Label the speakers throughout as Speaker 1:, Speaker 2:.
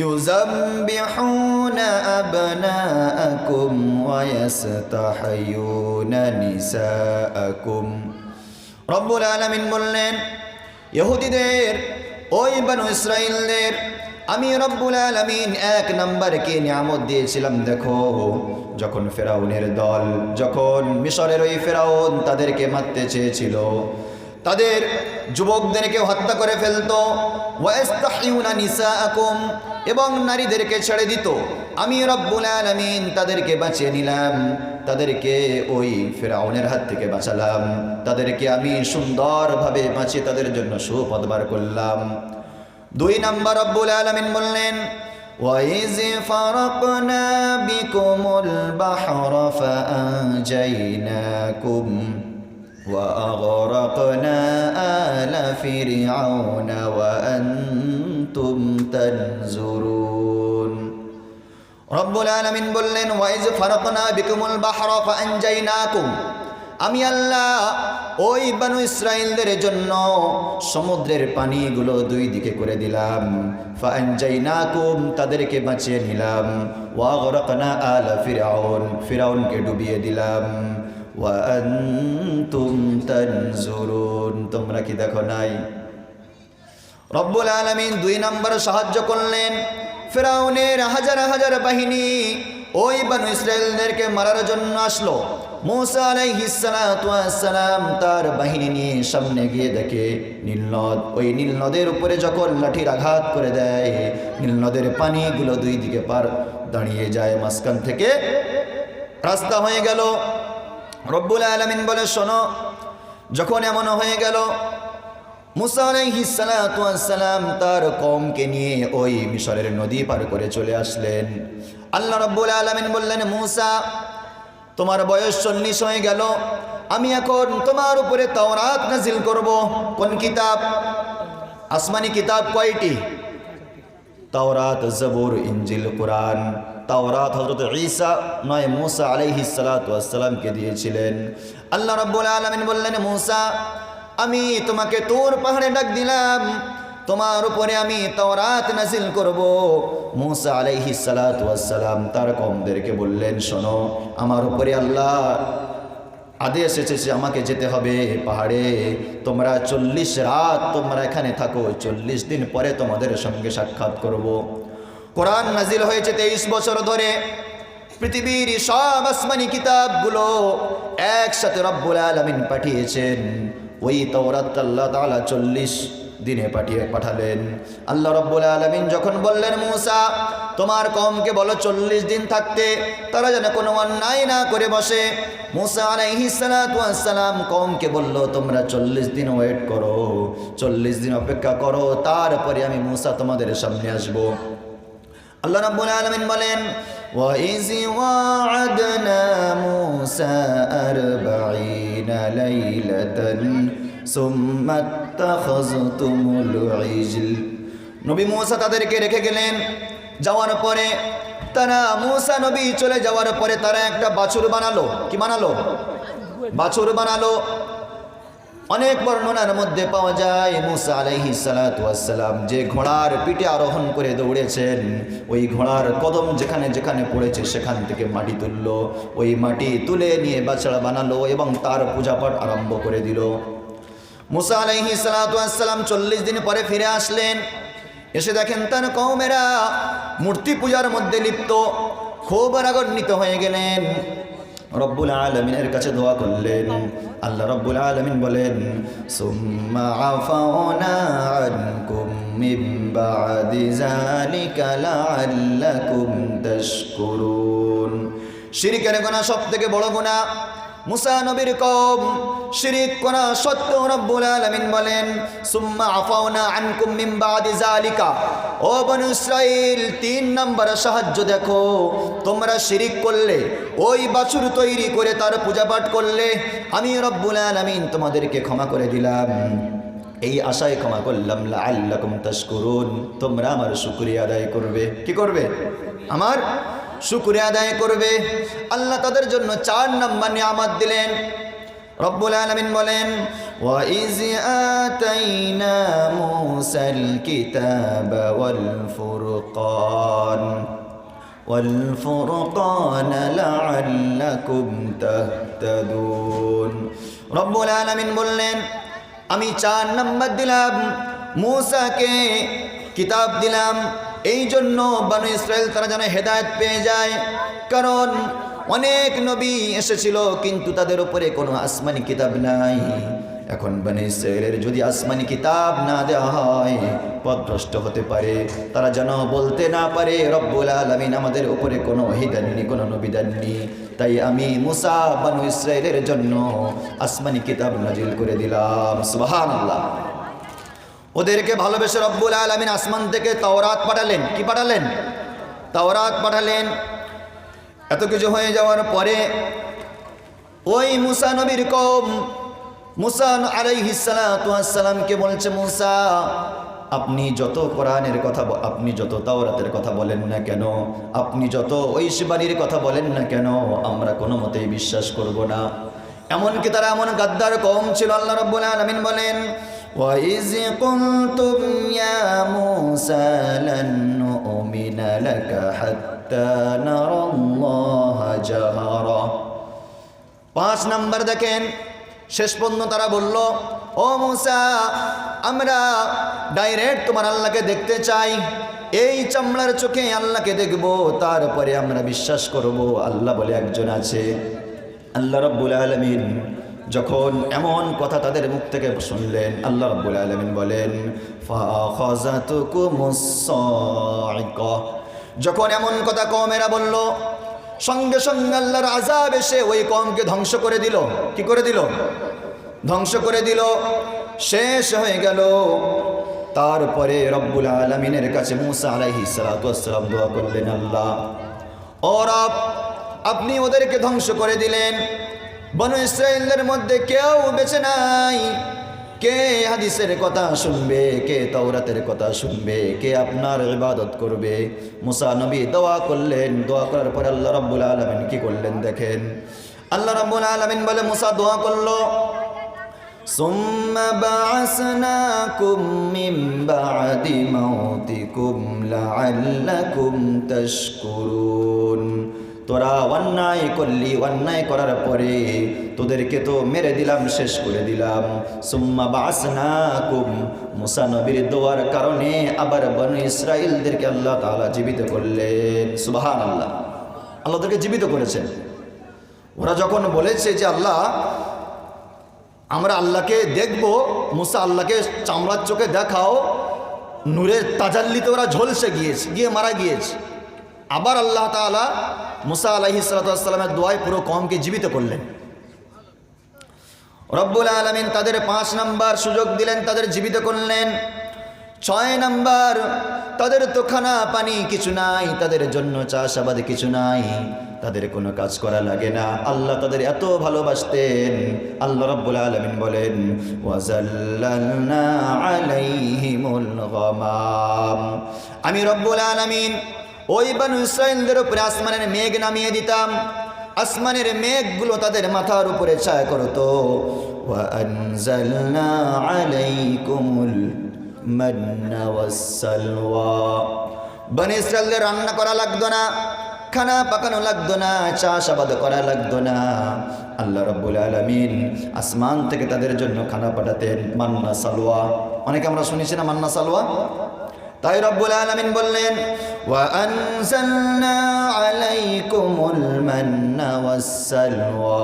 Speaker 1: ইউযাব্বিহুনা আবনাআকুম ওয়া ইস্তাহয়ুনা নিসাআকুম। রব্বুল আলামিন বললেন, ইহুদিদের ওই বনু ইসরাইলদের আমি রব্বুল আলামিন এক নম্বরকে নিয়ামত দিয়েছিলাম। দেখো, যখন ফেরাউনের দল, যখন মিশরের ওই ফেরাউন তাদেরকে মারতে চেয়েছিল, তাদের যুবকদেরকে হত্যা করে ফেলতো, ওয়াস্তাহিউনা নিসাআকুম, এবং নারীদেরকে ছেড়ে দিত, আমি রব্বুল আলামিন তাদেরকে বাঁচিয়ে নিলাম, তাদেরকে ওই ফেরাউনের হাত থেকে বাঁচালাম, তাদেরকে আমি সুন্দরভাবে বাঁচিয়ে তাদের জন্য সুপথ বার করলাম। 2 নম্বর রব্বুল আলামিন বললেন, وَإِذْ فَرَقْنَا بِكُمُ الْبَحْرَ فَأَنْجَيْنَاكُمْ وَأَغْرَقْنَا آلَ فِرْعَوْنَ وَأَنْتُمْ تَنْظُرُونَ। রব্বুল আলামিন বললেন, وَإِذْ فَرَقْنَا بِكُمُ الْبَحْرَ فَأَنْجَيْنَاكُمْ, আমি আল্লাহ ওই বনু ইসরাইলদের জন্য সমুদ্রের পানিগুলো 2 দিকে করে দিলাম। ফাআনজাইনাকুম, তাদেরকে বাঁচিয়ে নিলাম। ওয়া আগরাকনা আলা ফিরআউন, ফিরআউনকে ডুবিয়ে দিলাম। ওয়া আনতুম তানজুরুন, তোমরা কি দেখো নাই? রব্বুল আলামিন 2 নম্বর সাহায্য করলেন। ফিরআউনের হাজার হাজার বাহিনী ওই বনু ইসরাইলদেরকে মারার জন্য আসলো। মূসা আলাইহিস সালাতু ওয়াস সালাম তার বাহিনী নিয়ে সামনে গিয়ে দেখে নীলনদ, ওই নীলনদের উপরে যখন লাঠির আঘাত করে দেয়, নীলনদের পানিগুলো 2 দিকে পার দাঁড়িয়ে যায়, মাঝখান থেকে রাস্তা হয়ে গেল। রব্বুল আলামিন বলে, শোনো, যখন এমন হয়ে গেল, মূসা আলাইহিস সালাতু ওয়াস সালাম তার কওমকে নিয়ে ওই মিশরের নদী পার করে চলে আসলেন। আল্লাহ রব্বুল আলামিন বললেন, মূসা, তোমার বয়স 40 হয়ে গেল, আমি এখন তোমার উপরে তাওরাত নাজিল করব। কোন কিতাব? আসমানি কিতাব কয়টি? তাওরাত, জবুর, ইনজিল, কুরআন। তাওরাত হযরত ঈসা নয় মূসা আলাইহিস সালাতু ওয়াস সালামকে দিয়েছিলেন। আল্লাহ রাব্বুল আলামিন বললেন, মূসা, আমি তোমাকে তুর পাহাড়ে ডাক দিলাম, তোমার উপরে আমি তাওরাত নাজিল করব। মূসা আলাইহিস সালাতু ওয়াস সালাম তার কওমদেরকে বললেন, শোনো, আমার উপরে আল্লাহ আদেশ এসেছে, আমাকে যেতে হবে পাহাড়ে। তোমরা 40 রাত তোমরা এখানে থাকো, 40 দিন পরে তোমাদের সঙ্গে সাক্ষাৎ করব। কোরআন নাজিল হয়েছে 23 বছর ধরে। পৃথিবীর সব আসমানি কিতাবগুলো একসাথে রব্বুল আলামিন পাঠিয়েছেন। ওই তাওরাত আল্লাহ তাআলা 40 দিনে পাঠালেন। আল্লাহ রব্বুল আলামিন যখন বললেন, মূসা, তোমার কওমকে বলো 40 দিন থাকতে, তারা যেন কোনো অন্যায় না করে বসে। মূসা আলাইহিস সালাতু ওয়াস সালাম কওমকে বলল, তোমরা 40 দিন ওয়েট করো, 40 দিন অপেক্ষা করো, তারপরে আমি মূসা তোমাদের সামনে আসব। আল্লাহ রাব্বুল আলামিন বলেন, وَإِذْ وَعَدْنَا مُوسَى 40 لَيْلَةً ثُمَّ اتَّخَذْتُمُ الْعِجْلَ। নবী মূসা তাদেরকে রেখে গেলেন। যাওয়ার পরে তারা, মূসা নবী চলে যাওয়ার পরে তারা একটা বাছুর বানালো। কি বানালো? বাছুর বানালো। অনেক বর্ণনার মধ্যে পাওয়া যায়, মূসা আলাইহিস সালাতু ওয়াস সালাম যে ঘোড়ার পিঠে আরোহণ করে দৌড়েছেন, ওই ঘোড়ার কদম যেখানে যেখানে পড়েছে সেখান থেকে মাটি তুললো। ওই মাটি তুলে নিয়ে বাছড়া বানালো এবং তার পূজাপাঠ আরম্ভ করে দিল। মূসা আলাইহিস সালাতু ওয়াস সালাম 40 দিন পরে ফিরে আসলেন। এসে দেখেন তার কওমেরা মূর্তি পূজার মধ্যে লিপ্ত। খুব রাগান্বিত হয়ে গেলেন। রব্বুল আলামিনের কাছে দোয়া করলেন। আল্লাহ রব্বুল আলামিন বলেন, সুম্মা আফাওনা আনকুম মিন বাদি যালিকা লাআল্লাকুম তাশকুরুন। শিরকের গুনাহ সবথেকে বড় গুনাহ। মূসা নবীর কওম শিরক করা সত্ত্বেও রব্বুল আলামিন বলেন, সুম্মা আফাওনা আনকুম মিন বাদি যালিকা। ও বনু ইসরাইল, 3 নম্বর সাহায্য দেখো, তোমরা শিরক করলে, ওই বাছুর তৈরি করে তার পূজাপাঠ করলে, আমি রব্বুল আলামিন তোমাদেরকে ক্ষমা করে দিলাম। এই আশায় ক্ষমা করলাম, লাআল্লাকুম তাশকুরুন, তোমরা আমার শুকরিয়া আদায় করবে। কি করবে? আমার শুকরিয়া আদায় করবে। আল্লাহ তাদের জন্য 4 নম্বর নিয়ামত দিলেন। রব্বুল আলামিন বলেন ওয়া ইজ আতাইনা মূসাল কিতাবা ওয়াল ফুরকান লাআল্লাকুম তাহতাদুন। রব্বুল আলামিন বললেন আমি 4 নাম্বার দিলাম, মূসাকে কিতাব দিলাম এই জন্য বনি ইসরাইল তারা যেন হেদায়েত পেয়ে যায়। কারণ অনেক নবী এসেছিল কিন্তু তাদের উপরে কোনো আসমানি কিতাব নাই। এখন বনি ইসরাইলের যদি আসমানি কিতাব না দেওয়া হয় পথভ্রষ্ট হতে পারে, তারা যেন বলতে না পারে রব্বুল আলামিন আমাদের উপরে কোনো ওহী দেননি, কোনো নবী দেননি। তাই আমি মূসা বনি ইসরাইলের জন্য আসমানি কিতাব নাজিল করে দিলাম। সুবহানাল্লাহ। ওদেরকে ভালোবেসে রব্বুল আলামিন আসমান থেকে তাওরাত পাঠালেন। কি পাঠালেন? তাওরাত পাঠালেন। এত কিছু হয়ে যাওয়ার পরে ওই মূসা নবীর কওম মূসা আলাইহিস সালাতু ওয়াস সালামকে বলছে, মূসা আপনি যত কোরআনের কথা, আপনি যত তাওরাতের কথা বলেন না কেন, আপনি যত ঐশবাণীর কথা বলেন না কেন, আমরা কোনো মতেই বিশ্বাস করব না। এমনকি তারা এমন গাদ্দার কওম ছিল। আল্লাহ রাব্বুল আলামিন বলেন وَإِذْ قُلْتُمْ يَا مُوسَى لَن نُّؤْمِنَ لَكَ حَتَّى نَرَى اللَّهَ جَهْرَةً। 5 নাম্বার দেখেন, শেষ পর্যন্ত তারা বলল ও মূসা আমরা ডাইরেক্ট তোমার আল্লাহকে দেখতে চাই, এই চামড়ার চোখে আল্লাহকে দেখব, তারপরে আমরা বিশ্বাস করব আল্লাহ বলে একজন আছে। আল্লাহ রাব্বুল আলামিন যখন এমন কথা তাদের মুখ থেকে শুনলেন, আল্লাহ রাব্বুল আলামিন বলেন ফাখাযাতুকুমুস সাইকা। যখন এমন কথা কওমেরা বলল, সঙ্গে সঙ্গে আল্লাহর আযাব এসে ওই কওমকে ধ্বংস করে দিল। কি করে দিল? ধ্বংস করে দিল, শেষ হয়ে গেল। তারপরে রব্বুল আলামিনের কাছে মূসা আলাইহিস সালাতু ওয়াস সালাম দোয়া করলেন, আল্লাহ ও রব আপনি ওদেরকে ধ্বংস করে দিলেন, বনু ইসরাইলদের মধ্যে কেউ বেঁচে নাই। কে হাদিসের কথা শুনবে, কে তাওরাতের কথা শুনবে, কে আপনার ইবাদত করবে? মূসা নবী দোয়া করলেন। দোয়া করার পর আল্লাহ রাব্বুল আলামিন কি করলেন দেখেন। আল্লাহ রাব্বুল আলামিন বলে মূসা দোয়া করলো সুম্মা বা'আসনাকুম মিন বা'দি মাউতিকুম লাআল্লাকুম তাশকুরুন। তোরা অন্যায় করলি, অন্যায় করার পরে তোদেরকে তো মেরে দিলাম, শেষ করে দিলাম। সুম্মা বা'আসনাকুম, মূসা নবীর দোয়ার কারণে আবার বনু ইসরাইলদেরকে আল্লাহ তাআলা জীবিত করলেন। সুবহানাল্লাহ। আল্লাহ ওদেরকে জীবিত করেছেন। ওরা যখন বলেছে যে আল্লাহ আমরা আল্লাহকে দেখব, মূসা আল্লাহকে চামড়ার চোখে দেখাও, নূরের তাজাল্লিতে ওরা ঝলসে গিয়েছে, গিয়ে মারা গিয়েছে। আবার আল্লাহ তাআলা মূসা আলাইহিস সালাতু ওয়াস সালামের দোয়ায় পুরো কওমকে জীবিত করলেন। রব্বুল আলামিন তাদের 5 নাম্বার সুযোগ দিলেন, তাদের জীবিত করলেন। 6 নাম্বার, তাদের তো খানা পানি কিছু নাই, তাদের জন্য চাষাবাদ কিছু নাই, তাদের কোনো কাজ করা লাগে না। আল্লাহ তাদের এত ভালোবাসতেন। আল্লাহ রাব্বুল আলামিন বলেন ওয়াজাল্লালনা আলাইহিমুল গামাম। আমি রব্বুল আলামিন ওই বনু ইসরাইলদের উপরে আসমানের মেঘ নামিয়ে দিতাম, আসমানের মেঘগুলো তাদের মাথার উপরে ছায়া করত। ওয়া আনজালনা আলাইকুমুল মান্না ওয়াস সালওয়া। বনু ইসরাইলদের রান্না করা লাগতো না, খানা পাকানো লাগতো না, চাষাবাদ করা লাগতো না। আল্লাহ রাব্বুল আলামিন আসমান থেকে তাদের জন্য খানা পাঠাতেন, মান্না সালওয়া। অনেকে আমরা শুনেছি না মান্না সালওয়া। তাই রব্বুল আলামিন বললেন ওয়া আনজালনা আলাইকুমুল মান্না ওয়াস সালওয়া।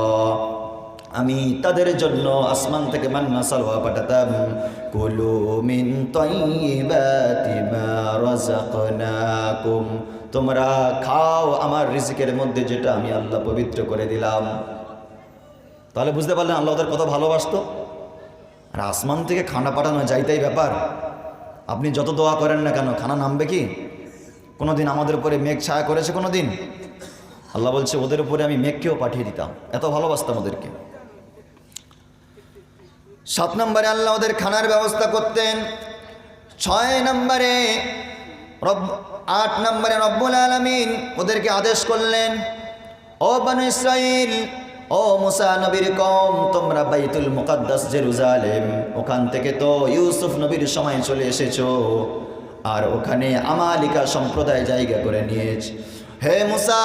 Speaker 1: আমি তাদের জন্য আসমান থেকে মান্না সালওয়া পাঠাতাম। কুলু মিন তাইয়্যিবাতি মা রাযাকনাকুম, তোমরা খাও আমার রিজিকের মধ্যে যেটা আমি আল্লাহ পবিত্র করে দিলাম। তাহলে বুঝতে পারলেন আল্লাহ ওদের কত ভালোবাসতো। আর আসমান থেকে খানা পাঠানো যাইতেই ব্যাপার। আপনি যত দোয়া করেন না কেন, খানা নামবে কি? কোনোদিন আমাদের উপরে মেঘ ছায়া করেছে কোনোদিন? আল্লাহ বলছে ওদের উপরে আমি মেঘকেও পাঠিয়ে দিতাম, এত ভালোবাসতাম ওদেরকে। 7 নম্বরে আল্লাহ ওদের খানার ব্যবস্থা করতেন। 6 নম্বরে 8 নম্বরে রব্বুল আলামিন ওদেরকে আদেশ করলেন ও বনু ইসরাইল ও মুসা নবীর কওম, তোমরা বাইতুল মুকাদ্দাস জেরুজালেম, ওখান থেকে তো ইউসুফ নবীর সময় চলে এসেছো, আর ওখানে আমালিকা সম্প্রদায় জায়গা করে নিয়েছে। হে মুসা,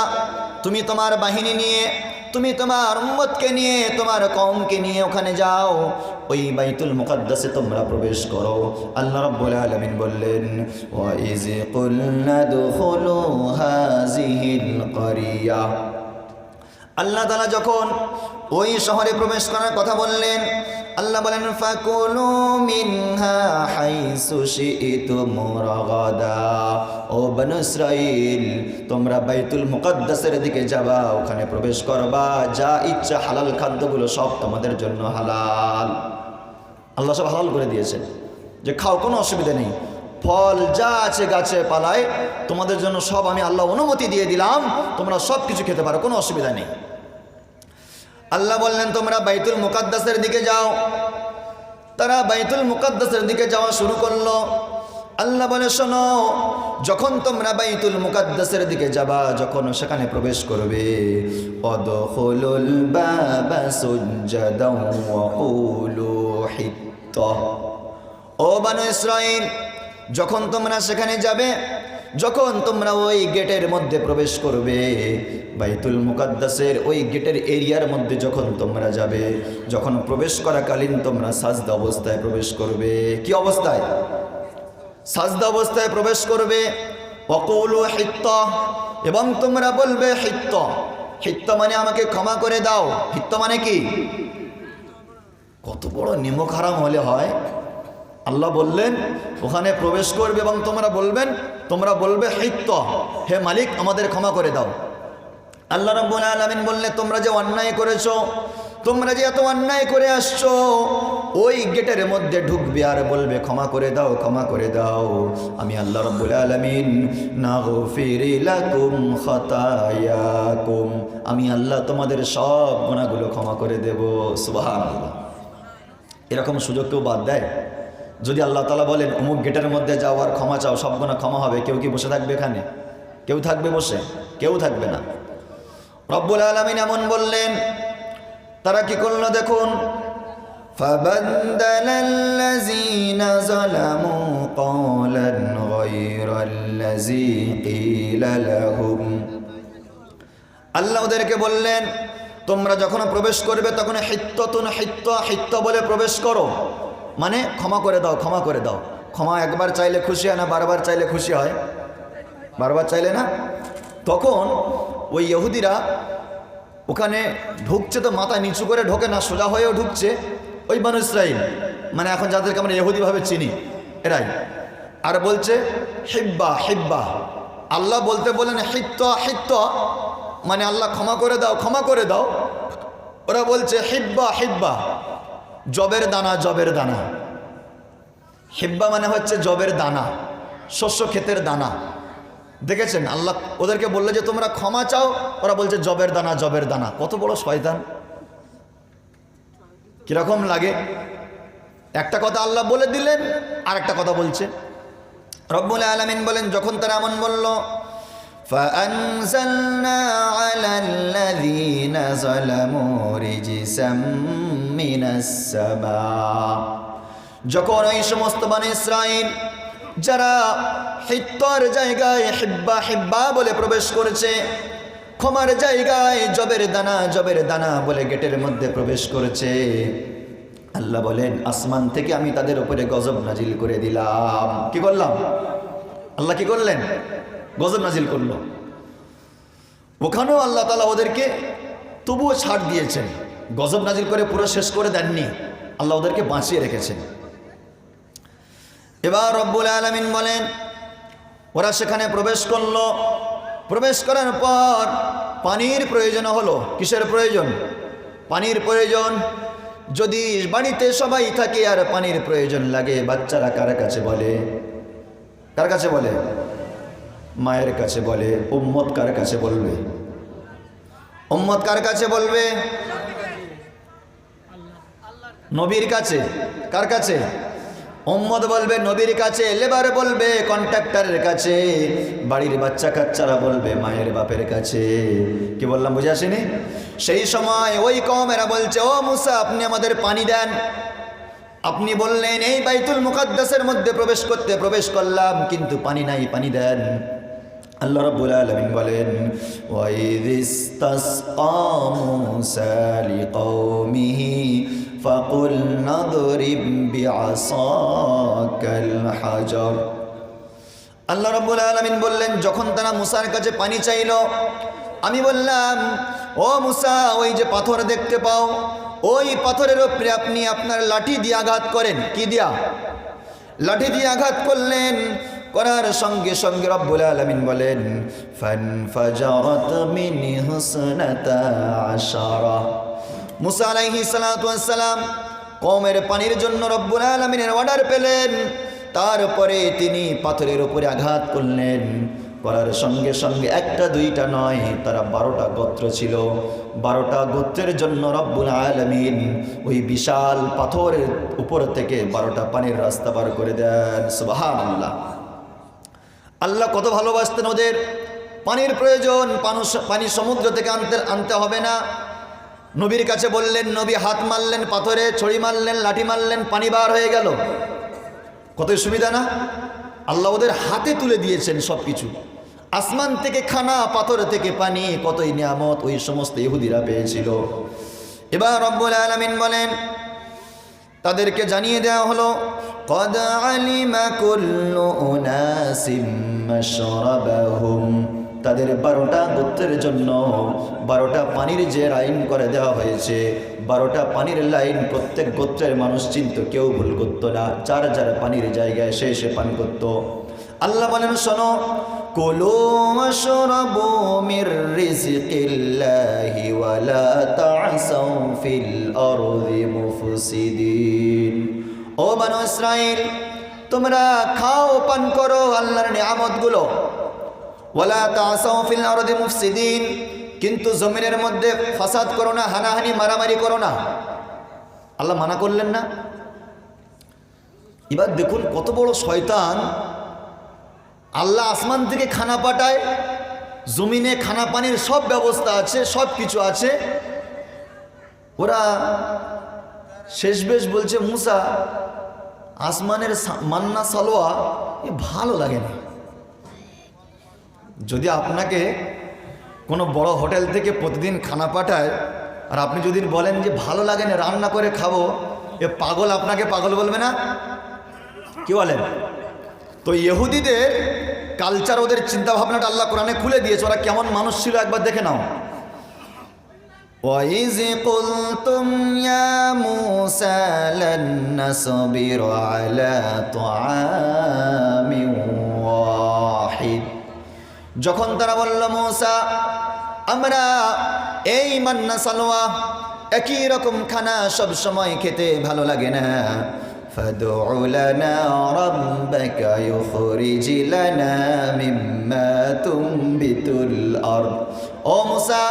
Speaker 1: তুমি তোমার বাহিনী নিয়ে, তুমি তোমার উম্মতকে নিয়ে, তোমার কওমকে নিয়ে ওখানে যাও, ওই বাইতুল মুকাদ্দাসে তোমরা প্রবেশ করো। আল্লাহ রাব্বুল আলামিন বললেন, ওয়া ইয কুলনা দুখুলু হাযিহিল ক্বরিয়া, আল্লাহ তাআলা যখন ওই শহরে প্রবেশ করার কথা বললেন, আল্লাহ বলেন, ফাকুলু মিনহা হাইসু শি'তুম রাগাদা, ও বনু ইসরাইল, তোমরা বাইতুল মুকাদ্দাসের দিকে যাবা, ওখানে প্রবেশ করবা, যা ইচ্ছা হালাল খাদ্যগুলো সব তোমাদের জন্য হালাল। আল্লাহ সব হালাল করে দিয়েছেন, যে খাও, কোনো অসুবিধা নেই, ফল যা আছে গাছে পালায় তোমাদের জন্য সব আমি আল্লাহ অনুমতি দিয়ে দিলাম, তোমরা সব কিছু খেতে পারো, কোনো অসুবিধা নেই। আল্লাহ বললেন, তোমরা বাইতুল মুকাদ্দাসের দিকে যাও। তারা বাইতুল মুকাদ্দাসের দিকে যাওয়া শুরু করলো। আল্লাহ বলে, শোনো, যখন তোমরা বাইতুল মুকাদ্দাসের দিকে যাবা, যখন সেখানে প্রবেশ করবে, অদখুলুল বাবা সুজ্জাদাও ওয়া কুলু হিত্তা, ও বনু ইসরাইল, যখন তোমরা সেখানে যাবে, যখন তোমরা ওই গেটের মধ্যে প্রবেশ করবে, বাইতুল মুকাদ্দাসের ওই গেটের এরিয়ার মধ্যে যখন তোমরা যাবে, যখন প্রবেশ করাকালীন তোমরা সাজদা অবস্থায় প্রবেশ করবে। কি অবস্থায়? সাজদা অবস্থায় প্রবেশ করবে। ওয়াকুলু হিত্তা, এবং তোমরা বলবে হিত্তা। হিত্তা মানে আমাকে ক্ষমা করে দাও। হিত্তা মানে কি? কত বড় নিমক হারাম হলে হয়। আল্লাহ বললেন ওখানে প্রবেশ করবে এবং তোমরা বলবে হিত্তা, হে মালিক আমাদের ক্ষমা করে দাও। আল্লাহ রাব্বুল আলামিন বললেন, তোমরা যে অন্যায় করেছো, তোমরা যে এত অন্যায় করে আসছো, ওই গেটের মধ্যে ঢুকবে আর বলবে ক্ষমা করে দাও, ক্ষমা করে দাও। আমি আল্লাহ রাব্বুল আলামিন নাগফির লাকুম খাতায়াকুম, আমি আল্লাহ তোমাদের সব গুনাহগুলো ক্ষমা করে দেব। সুবহানাল্লাহ। এরকম সুযোগ কেউ বাদ দেয়? যদি আল্লাহ তাআলা বলেন অমুক গেটের মধ্যে যাও আর ক্ষমা চাও, সব গুনাহ ক্ষমা হবে, কেউ কি বসে থাকবে এখানে? কেউ থাকবে বসে? কেউ থাকবে না। রব্বুল আলামিন এমন বললেন, তারা কি করলো দেখুন, ফাবাদদালাল্লাযীনা যালামু ক্বাওলান গায়রাল্লাযী ক্বিলা লাহুম, আল্লাহ ওদেরকে বললেন, তোমরা যখন প্রবেশ করবে তখন হিত্তাতুন হিত্তা বলে প্রবেশ করো, মানে ক্ষমা করে দাও, ক্ষমা করে দাও। ক্ষমা একবার চাইলে খুশি হয় না, বারবার চাইলে খুশি হয়? বারবার চাইলে না। তখন ওই ইহুদিরা ওখানে ঢুকছে, তো মাথা নিচু করে ঢোকে না, সোজা হয়েও ঢুকছে। ওই বনু ইসরাইল, মানে এখন যাদেরকে আমরা ইহুদিভাবে চিনি, এরাই। আর বলছে হিব্বা হিব্বা। আল্লাহ বলতে বলেন হিত্তা হিত্তা, মানে আল্লাহ ক্ষমা করে দাও, ক্ষমা করে দাও। ওরা বলছে হিব্বা হিব্বা, জবের দানা, জবের দানা। হিব্বা মানে হচ্ছে জবের দানা, শস্য ক্ষেতের দানা। দেখেছেন? আল্লাহ ওদেরকে বললে যে তোমরা ক্ষমা চাও, ওরা বলছে জবের দানা, জবের দানা। কত বড় শয়তান! কিরকম লাগে? একটা কথা আল্লাহ বলে দিলেন, আর একটা কথা বলছে। রব্বুল আলামিন বলেন, যখন তারা এমন বলল, فأنزلنا على الذين ظلموا رجزا من السماء, যখন ওই সমস্ত বনী ইসরাইল যারা হিত্তার জায়গায় হিব্বা হিব্বা বলে প্রবেশ করেছে, ক্ষমার জায়গায় জবের দানা, জবের দানা বলে গেটের মধ্যে প্রবেশ করেছে, আল্লাহ বলেন আসমান থেকে আমি তাদের উপরে গজব নাজিল করে দিলাম। কি করলাম? আল্লাহ কি করলেন? গজব নাজিল করলো। ওখানেও আল্লাহ তাআলা ওদেরকে তবুও ছাড় দিয়েছেন, গজব নাজিল করে পুরো শেষ করে দেননি, আল্লাহ ওদেরকে বাঁচিয়ে রেখেছেন। এবার রব্বুল আলামিন বলেন, ওরা সেখানে প্রবেশ করলো। প্রবেশ করার পর পানির প্রয়োজন হলো। কিসের প্রয়োজন? পানির প্রয়োজন। যদি বাড়িতে সবাই থাকে আর পানির প্রয়োজন লাগে, বাচ্চারা কার কাছে বলে? কার কাছে বলে? মায়ের কাছে বলে। উম্মত কার কাছে বলবে? উম্মত কার কাছে বলবে? নবীর কাছে। কার কাছে? উম্মত বলবে নবীর কাছে, লেবার বলবে কন্ট্রাক্টরের কাছে, বাড়ির বাচ্চা কাচ্চারা বলবে মায়ের বাপের কাছে। কি বললাম, বুঝে আসেনি? সেই সময় ওই কওমেরা বলছে, ও মুসা আপনি আমাদের পানি দেন। আপনি বললেন এই বাইতুল মুকাদ্দাসের মধ্যে প্রবেশ করলাম, কিন্তু পানি নাই, পানি দেন। আল্লাহ রাব্বুল আলামিন বলেন, ওয়াইদিস্তাসকা মূসা লিকওমিহি ফাকুল নাদরিব বিআসাকাল হাজার। আল্লাহ রাব্বুল আলামিন বললেন, যখন তারা মুসার কাছে পানি চাইল, আমি বললাম, ও মুসা ওই যে পাথর দেখতে পাও, ওই পাথরের উপরে আপনি আপনার লাঠি দিয়ে আঘাত করেন। কি দিয়া? লাঠি দিয়ে আঘাত করলেন। করার সঙ্গে সঙ্গে রব্বুল আলামিন বলেন, ফানফাজারাত মিনহু ইসনাতা আশারা। মুসা আলাইহিস সালাতু ওয়াস সালাম কওমের পানির জন্য রব্বুল আলামিনের অর্ডার পেলেন। তারপরে তিনি পাথরের উপরে আঘাত করলেন। করার সঙ্গে সঙ্গে একটা দুইটা নয়, তারা 12টা গোত্র ছিল। 12টা গোত্রের জন্য রব্বুল আলামিন ওই বিশাল পাথরের উপর থেকে 12টা পানির রাস্তা বার করে দেন। সুবহানাল্লাহ। আল্লাহ কত ভালোবাসতেন ওদের। পানির প্রয়োজন, পানি সমুদ্র থেকে আনতে হবে না। নবীর কাছে বললেন, নবী হাত মারলেন পাথরে, ছড়ি মারলেন, লাঠি মারলেন, পানি বার হয়ে গেল। কতই সুবিধা না? আল্লাহ ওদের হাতে তুলে দিয়েছেন সব কিছু। আসমান থেকে খানা, পাথর থেকে পানি, কতই নিয়ামত ওই সমস্ত ইহুদিরা পেয়েছিল। এবার রব্বুল আলামিন বলেন, তাদেরকে জানিয়ে দেওয়া হলো, কদ আলিমা কুল্লু উনাসিম মাশরাবাহুম। তাদের 12টা গোত্রের জন্য 12টা পানির যে লাইন করে দেওয়া হয়েছে, 12টা পানির লাইন প্রত্যেক গোত্রের মানুষ চিনত, কেউ ভুল করত না। যার যার পানির জায়গায় সে পান করত। আল্লাহ বলেন, শোনো, কুলু ওয়াশরাবু মির রিজকিল্লাহি ওয়া লা তা'সাউ ফিল আরদি মুফসিদিন। ও বনু ইসরাইল, তোমরা খাও পান করো আল্লাহর নিয়ামতগুলো। ওয়ালা তা'সাউ ফিল আরদি মুফসিদিন, কিন্তু জমিনের মধ্যে ফাসাদ করো না, হানাহানি মারামারি করো না। আল্লাহ মানা করলেন না? এবার দেখুন কত বড় শয়তান। আল্লাহ আসমান থেকে খানা পাঠায়, জমিনে খানা পানির সব ব্যবস্থা আছে, সব কিছু আছে। ওরা শেষবেশ বলছে, মুসা আসমানের মান্না সালোয়া এ ভালো লাগে না। যদি আপনাকে কোনো বড় হোটেল থেকে প্রতিদিন খানা পাঠায়, আর আপনি যদি বলেন যে ভালো লাগে না, রান্না করে খাবো, এ পাগল আপনাকে পাগল বলবে না? কি বলেন? তো ইহুদিদের কালচার, ওদের চিন্তাভাবনাটা আল্লাহ কোরআনে খুলে দিয়েছে। ওরা কেমন মানুষ ছিল একবার দেখে নাও। وَإِذْ قُلْتُمْ يَا مُوسَى لَن نَّصْبِرَ عَلَى طَعَامٍ وَاحِدٍ। যখন তারা বলল, মুসা আমরা এই মান্না সালোয়া, একই রকম খানা সব সময় খেতে ভালো লাগে না। فادع لنا ربك يخرج لنا مما تنبت الأرض। ও মুসা,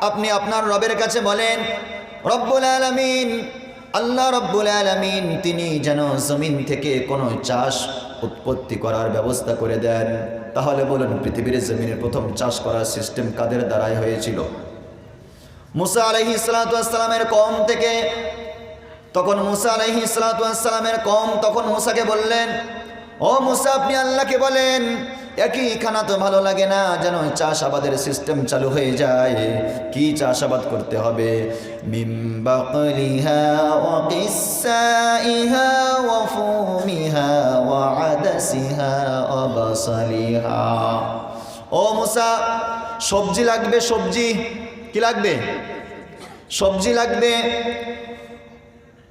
Speaker 1: আপনি আপনার রবের কাছে বলেন, রব্বুল আলামিন, আল্লাহ রব্বুল আলামিন তিনি যেন জমিন থেকে কোনো চাষ উৎপত্তি করার ব্যবস্থা করে দেন। তাহলে বলুন, পৃথিবীর জমিনের প্রথম চাষ করার সিস্টেম কাদের দ্বারাই হয়েছিল? মুসা আলাইহিস সালাতু ওয়াস সালামের কওম থেকে। তখন মুসা আলাইহিস সালাতু ওয়াস সালামের কওম তখন মুসাকে বললেন, ও মুসা আপনি আল্লাহকে বলেন, একই খানা তো ভালো লাগে না, যেন চাষাবাদের সিস্টেম চালু হয়ে যায়। কি চাষাবাদ করতে হবে? মিম বাকলিহা ওয়া কিসাইহা ওয়া ফুমিহা ওয়া আদাসিহা ওয়া বাসালিহা। ও মুসা, সবজি লাগবে, সবজি। কি লাগবে? সবজি লাগবে।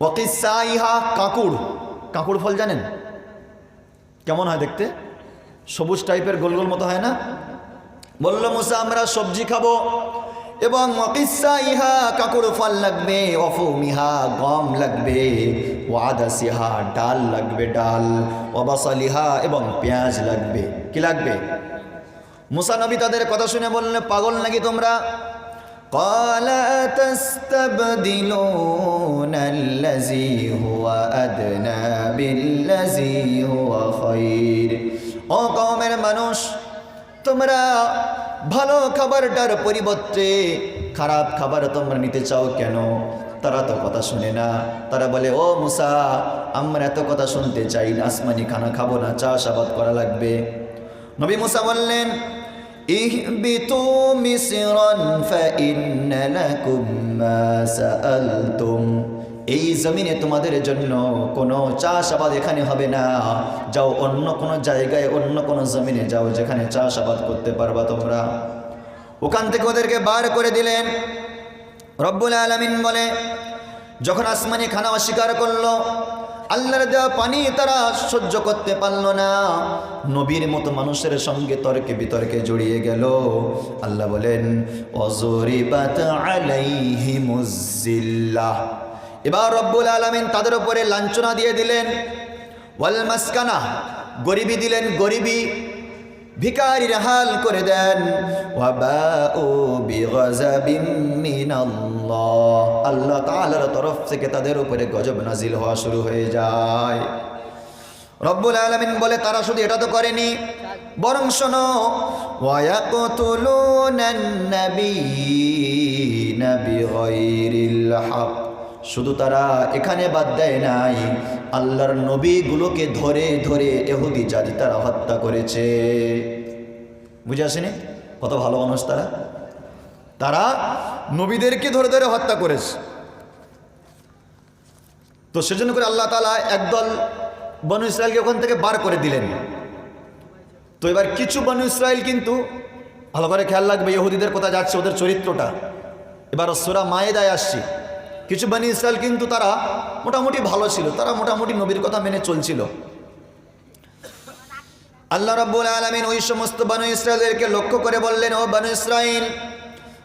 Speaker 1: ওয়া কিসাইহা, কাঁকুড়। কাঁকুড় ফল জানেন কেমন হয় দেখতে? সবুজ টাইপের, গোল গোল মতো হয় না? বলল মুসা আমরা সবজি খাবো, এবং ওয়াকিসাইহা, কাঁকুড় ফল লাগবে, ওয়াফুমিহা, গম লাগবে, ওয়াদাসিহা, ডাল লাগবে, ডাল, ওয়াবাসালিহা, এবং পেঁয়াজ লাগবে। কি লাগবে? মুসা নবী তাদের কথা শুনে বললেন, পাগল নাকি তোমরা? قال تستبدلون الذي هو أدنى بالذي هو خير। ও কওমের মানুষ, তোমরা ভালো খাবারটার পরিবর্তে খারাপ খাবার তোমরা নিতে চাও কেন? তারা তো কথা শুনে না। তারা বলে, ও মুসা, আমরা এত কথা শুনতে চাই না, আসমানি খানা খাবো না, চাষাবাদ করা লাগবে। নবী মুসা বললেন, ইহবিতু মিসরান ফাইন্না লাকুম মা সাআলতুম, এই জমিনে তোমাদের জন্য কোনো চাষাবাদ এখানে হবে না, যাও অন্য কোনো জায়গায়, অন্য কোনো জমিনে যাও যেখানে চাষাবাদ করতে পারবা তোমরা। ওখান থেকে ওদেরকে বার করে দিলেন। রব্বুল আলামিন বলে, যখন আসমানি খানা অস্বীকার করলো, আল্লাহর দেওয়া পানি তারা সহ্য করতে পারলো না, নবীর মতো মানুষের সঙ্গে তর্কে বিতর্কে জড়িয়ে গেল। আল্লাহ বলেন, ওয়াজরিবাত আলাইহিমুজ জিল্লাহ, এবার রব্বুল আলামিন তাদের উপরে লাঞ্ছনা দিয়ে দিলেন। ওয়াল মাসকানা, গরিবি দিলেন, গরিবি, ভিখারির হাল করে দেন। ওয়াবাউ বিগাযাবিম মিনাল্লাহ, আল্লাহ তাআলার তরফ থেকে তাদের উপরে গজব নাজিল হওয়া শুরু হয়ে যায়। রব্বুল আলামিন বলে, তারা শুধু এটা তো করেনি, বরং শোনো, ওয়ায়াকতুলুনান নাবিয়্যিনা বিগাইরিল হক, শুধু তারা এখানে বাদ দেয় নাই, আল্লাহর নবীগুলোকে ধরে ধরে ইহুদি জাতি তারা হত্যা করেছে। বুঝে আসেনি? কত ভালো মানুষ তারা। তারা নবীদেরকে ধরে ধরে হত্যা করেছে। তো সেজন্য করে আল্লাহ তাআলা একদল বনু ইসরায়েলকে ওখান থেকে বার করে দিলেন। তো এবার কিছু বনু ইসরায়েল কিন্তু, ভালো করে খেয়াল রাখবে ইহুদিদের কোথায় যাচ্ছে, ওদের চরিত্রটা। এবার সূরা মায়েদায় আসছি, কিছু বনি ইসরায়েল কিন্তু তারা মোটামুটি ভালো ছিল, তারা মোটামুটি নবীর কথা মেনে চলছিল। আল্লাহ রাব্বুল আলামিন ওই সমস্ত বনি ইসরায়েলদেরকে লক্ষ্য করে বললেন, ও বনি ইসরায়েল,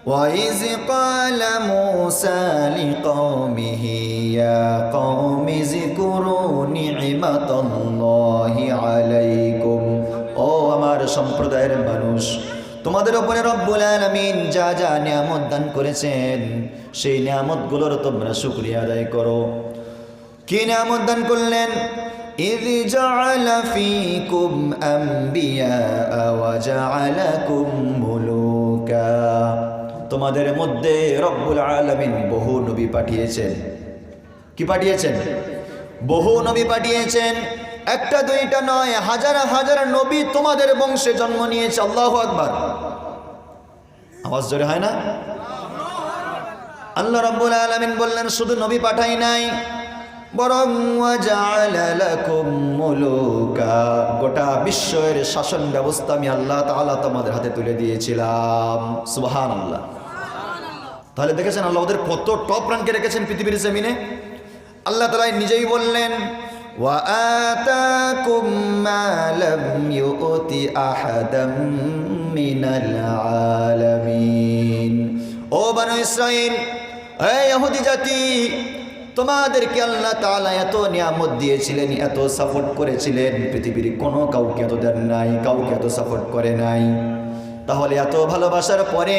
Speaker 1: ওয়াইজ ক্বালা মূসা লিকওমিহি ইয়া কওমি যিকুরু নি'মাতাল্লাহি আলাইকুম, ও আমার সম্প্রদায়ের মানুষ, তোমাদের উপরে রব্বুল আলামিন যা যা নিয়ামত দান করেছেন, সেই নিয়ামতগুলোর তোমরা শুকরিয়া আদায় করো। কি নিয়ামত দান করলেন? ইয জাআলা ফীকুম আম্বিয়া ওয়া জাআলাকুম মুলুকা, তোমাদের মধ্যে রব্বুল আলামিন বহু নবী পাঠিয়েছেন। কি পাঠিয়েছেন? বহু নবী পাঠিয়েছেন। একটা দুইটা নয়, হাজার হাজার নবী তোমাদের বংশে জন্ম নিয়েছে। আল্লাহু আকবার। আওয়াজ জোরে হয় না? আল্লাহ রাব্বুল আলামিন বললেন, শুধু নবী পাঠাই নাই, বরং ওয়া জাআলা লাকুম মুলুকা, গোটা বিশ্বের শাসন ব্যবস্থা আমি আল্লাহ তাআলা তোমাদের হাতে তুলে দিয়েছিলাম। সুবহানাল্লাহ। তাহলে দেখেছেন আল্লাহ ওদের কত টপ র্যাঙ্কে রেখেছেন পৃথিবীর জমিনে। আল্লাহ তাআলা নিজেই বললেন, ওয়া আতাকুম মা লাম ইউতি আহাদাম মিনাল আলামিন, ও বনু ইসরাইল, হে ইহুদি জাতি, তোমাদেরকে আল্লাহ তাআলা এত নিয়ামত দিয়েছিলেন, এত সাপোর্ট করেছিলেন, পৃথিবীর কোনো কাউকে এত দেন নাই, কাউকে এত সাপোর্ট করে নাই। তাহলে এত ভালোবাসার পরে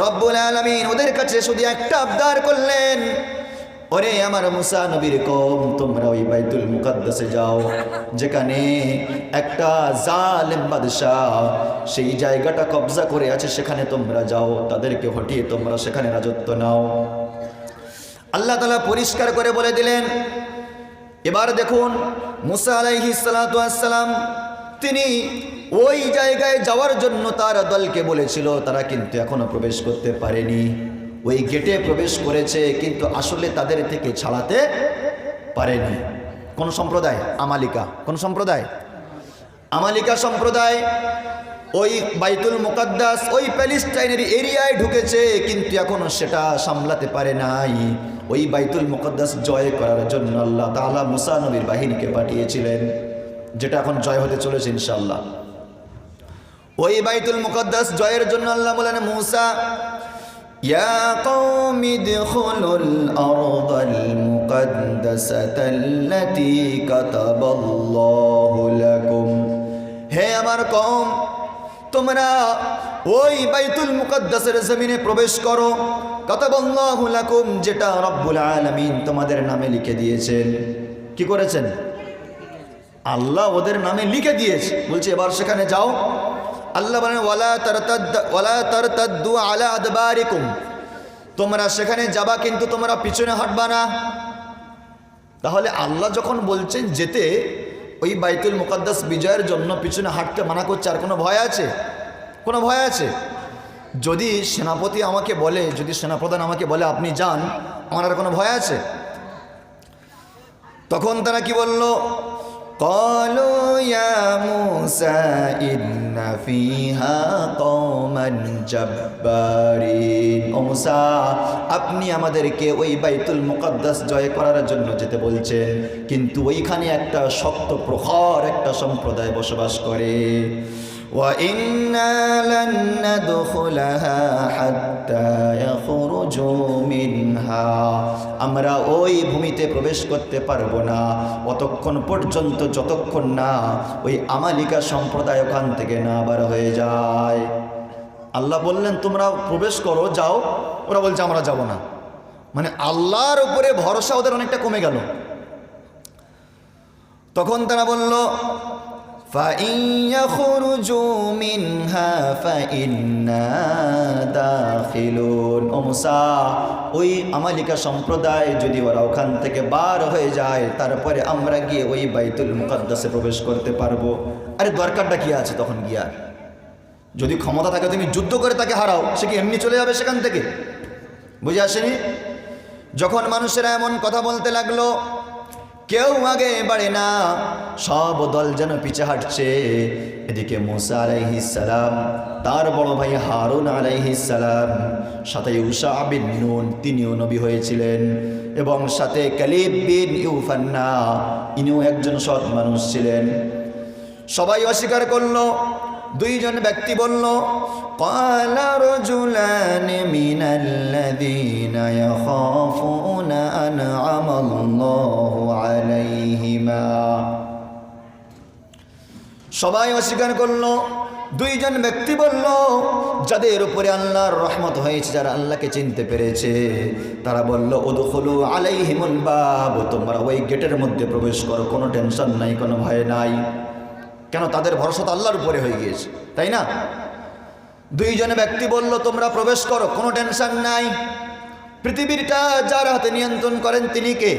Speaker 1: রব্বুল আলামিন ওদের কাছে শুধু একটা আবদার করলেন, ওরে আমার মুসা নবীর কওম, তোমরা ওই বাইতুল মুকাদ্দাসে যাও, যেখানে একটা জালেম বাদশা সেই জায়গাটা কবজা করে আছে, সেখানে তোমরা যাও, তাদেরকে হটিয়ে তোমরা সেখানে রাজত্ব নাও। আল্লাহ তাআলা পরিষ্কার করে বলে দিলেন। এবার দেখুন, মুসা আলাইহিস সালাতু ওয়াস সালাম তিনি ওই জায়গায় যাওয়ার জন্য তার দলকে বলেছিল, তারা কিন্তু এখনো প্রবেশ করতে পারেনি। ওই গেটে প্রবেশ করেছে, কিন্তু আসলে তাদের থেকে ছাড়াতে পারেনি। কোন সম্প্রদায়? আমালিকা। কোন সম্প্রদায়? আমালিকা সম্প্রদায়। ওই বাইতুল মুকাদ্দাস, ওই প্যালেস্টাইনের এরিয়ায় ঢুকেছে, কিন্তু এখনো সেটা সামলাতে পারে নাই। ওই বাইতুল মুকাদ্দাস জয় করার জন্য আল্লাহ তাআলা মুসা নবীর বাহিনীকে পাঠিয়েছিলেন, যেটা এখন জয় হতে চলেছে ইনশাআল্লাহ। ওই বাইতুল মুকাদ্দাস জয়ের জন্য আল্লাহ বলেন, মুসা, ইয়া কওমি দুখুলুল আরদাল মুকাদ্দাসাতাল্লাতী কাতাবাল্লাহু লাকুম, হে আমার কওম, তোমরা ওই বাইতুল মুকাদ্দাসের জমিনে প্রবেশ করো, কাতাবাল্লাহু লাকুম, যেটা রব্বুল আলামিন তোমাদের নামে লিখে দিয়েছেন। কি করেছেন? আল্লাহ ওদের নামে লিখে দিয়েছে। বলছে এবার সেখানে যাও, আল্লাহ বলেন ওয়ালা তারতাদ্দু আলা আদবারিকুম, তোমরা সেখানে যাবা কিন্তু তোমরা পিছনে হাঁটবা না। তাহলে আল্লাহ যখন বলছেন যেতে, ওই বাইতুল মুকাদ্দাস বিজয়ের জন্য পিছনে হাঁটতে মানা করছে, আর কোনো ভয় আছে? কোনো ভয় আছে? যদি সেনাপতি আমাকে বলে, যদি সেনাপ্রধান আমাকে বলে আপনি যান, আমার আর কোনো ভয় আছে? তখন তারা কি বলল? ক্বালু ইয়া মূসা ইন্না ফিহা কওমান জাব্বারিন। ও মূসা, আপনি আমাদেরকে ওই বাইতুল মুকাদ্দাস জয় করার জন্য যেতে বলছেন, কিন্তু ওইখানে একটা শক্ত প্রখর একটা সম্প্রদায় বসবাস করে। ওয়া ইন্না লান নাদখুলাহা হাত্তা ইয়াখরুজু মিনহা, আমরা ওই ভূমিতে প্রবেশ করতে পারবো না অতক্ষণ পর্যন্ত যতক্ষণ না ওই আমালিকা সম্প্রদায় ওখান থেকে না বার হয়ে যায়। আল্লাহ বললেন তোমরা প্রবেশ করো, যাও। ওরা বলছে আমরা যাব না। মানে আল্লাহর উপরে ভরসা ওদের অনেকটা কমে গেল। তখন তারা বলল فَإِنْ يَخْرُجُوا مِنْهَا فَإِنَّا دَاخِلُونَ। ও মুসা, ওই আমালিকা সম্প্রদায় যদি ওরা ওখান থেকে বার হয়ে যায়, তারপরে আমরা গিয়ে ওই বাইতুল মুকাদ্দাসে প্রবেশ করতে পারবো। আরে দরকারটা কি আছে তখন গিয়ার? যদি ক্ষমতা থাকে তুমি যুদ্ধ করে তাকে হারাও, সে কি এমনি চলে যাবে সেখান থেকে? বুঝে আসেনি? যখন মানুষেরা এমন কথা বলতে লাগলো, কেউ আগে বাড়ে না, সব দল যেন পিছে হাঁটছে। এদিকে মূসা আলাইহিস সালাম, তার বড় ভাই হারুন আলাইহিস সালাম, সাথে ইউশা বিন নুন, তিনিও নবী হয়েছিলেন, এবং সাথে কালিব বিন ইউফান্না, ইনিও একজন সৎ মানুষ ছিলেন। সবাই অস্বীকার করলো। দুইজন ব্যক্তি বলল, ক্বালা রাজুলানি মিনাল্লাযীনা ইয়াখাফুনা আনআমাল্লাহু আলাইহিমা। সবাই অস্বীকার করলো। দুইজন ব্যক্তি বলল, যাদের উপরে আল্লাহর রহমত হয়েছে, যারা আল্লাহকে চিনতে পেরেছে, তারা বলল উদখুলু আলাইহিমুল বাব, তোমরা ওই গেটের মধ্যে প্রবেশ করো, কোনো টেনশন নাই, কোনো ভয় নাই। কেন? তাদের ভরসা তো আল্লাহর উপরে হয়ে গিয়েছে, তাই না? দুইজন ব্যক্তি বলল তোমরা প্রবেশ করো, কোনো টেনশন নাই। পৃথিবীটা যার হাতে নিয়ন্ত্রণ করেন তিনি কে?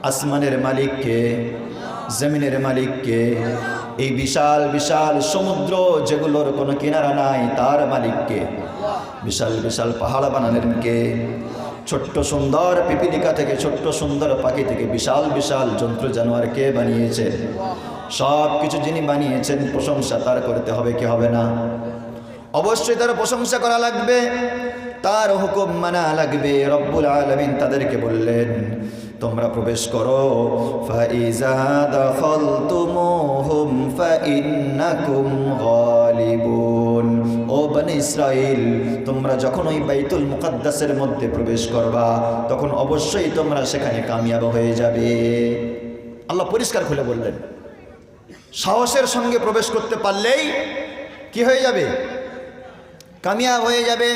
Speaker 1: আসমানের মালিক কে? জমিনের মালিক কে? এই বিশাল বিশাল সমুদ্র যেগুলোর কোনো কিনারা নাই, তার মালিক কে? বিশাল বিশাল পাহাড় বানালেন কে? ছোট্ট সুন্দর পিপিলিকা থেকে, ছোট্ট সুন্দর পাখি থেকে বিশাল বিশাল জন্তু জানোয়ার কে বানিয়েছেন? সব কিছু যিনি বানিয়েছেন, প্রশংসা তার করতে হবে কি হবে না? অবশ্যই তার প্রশংসা করা লাগবে, তার হুকুম মানা লাগবে। রব্বুল আলামিন তাদেরকে বললেন তোমরা প্রবেশ করো। ফাইজা দাখালতুমুহুম ফাইন্নাকুম গালিবুন। ও বনি ইসরাইল, তোমরা যখন ওই বাইতুল মুকাদ্দাসের মধ্যে প্রবেশ করবা, তখন অবশ্যই তোমরা সেখানে কামিয়াব হয়ে যাবে। আল্লাহ পরিষ্কার খুলে বললেন, সাহসের সঙ্গে প্রবেশ করতে পারলেই কি হয়ে যাবে? কামিয়াব হয়ে যাবে।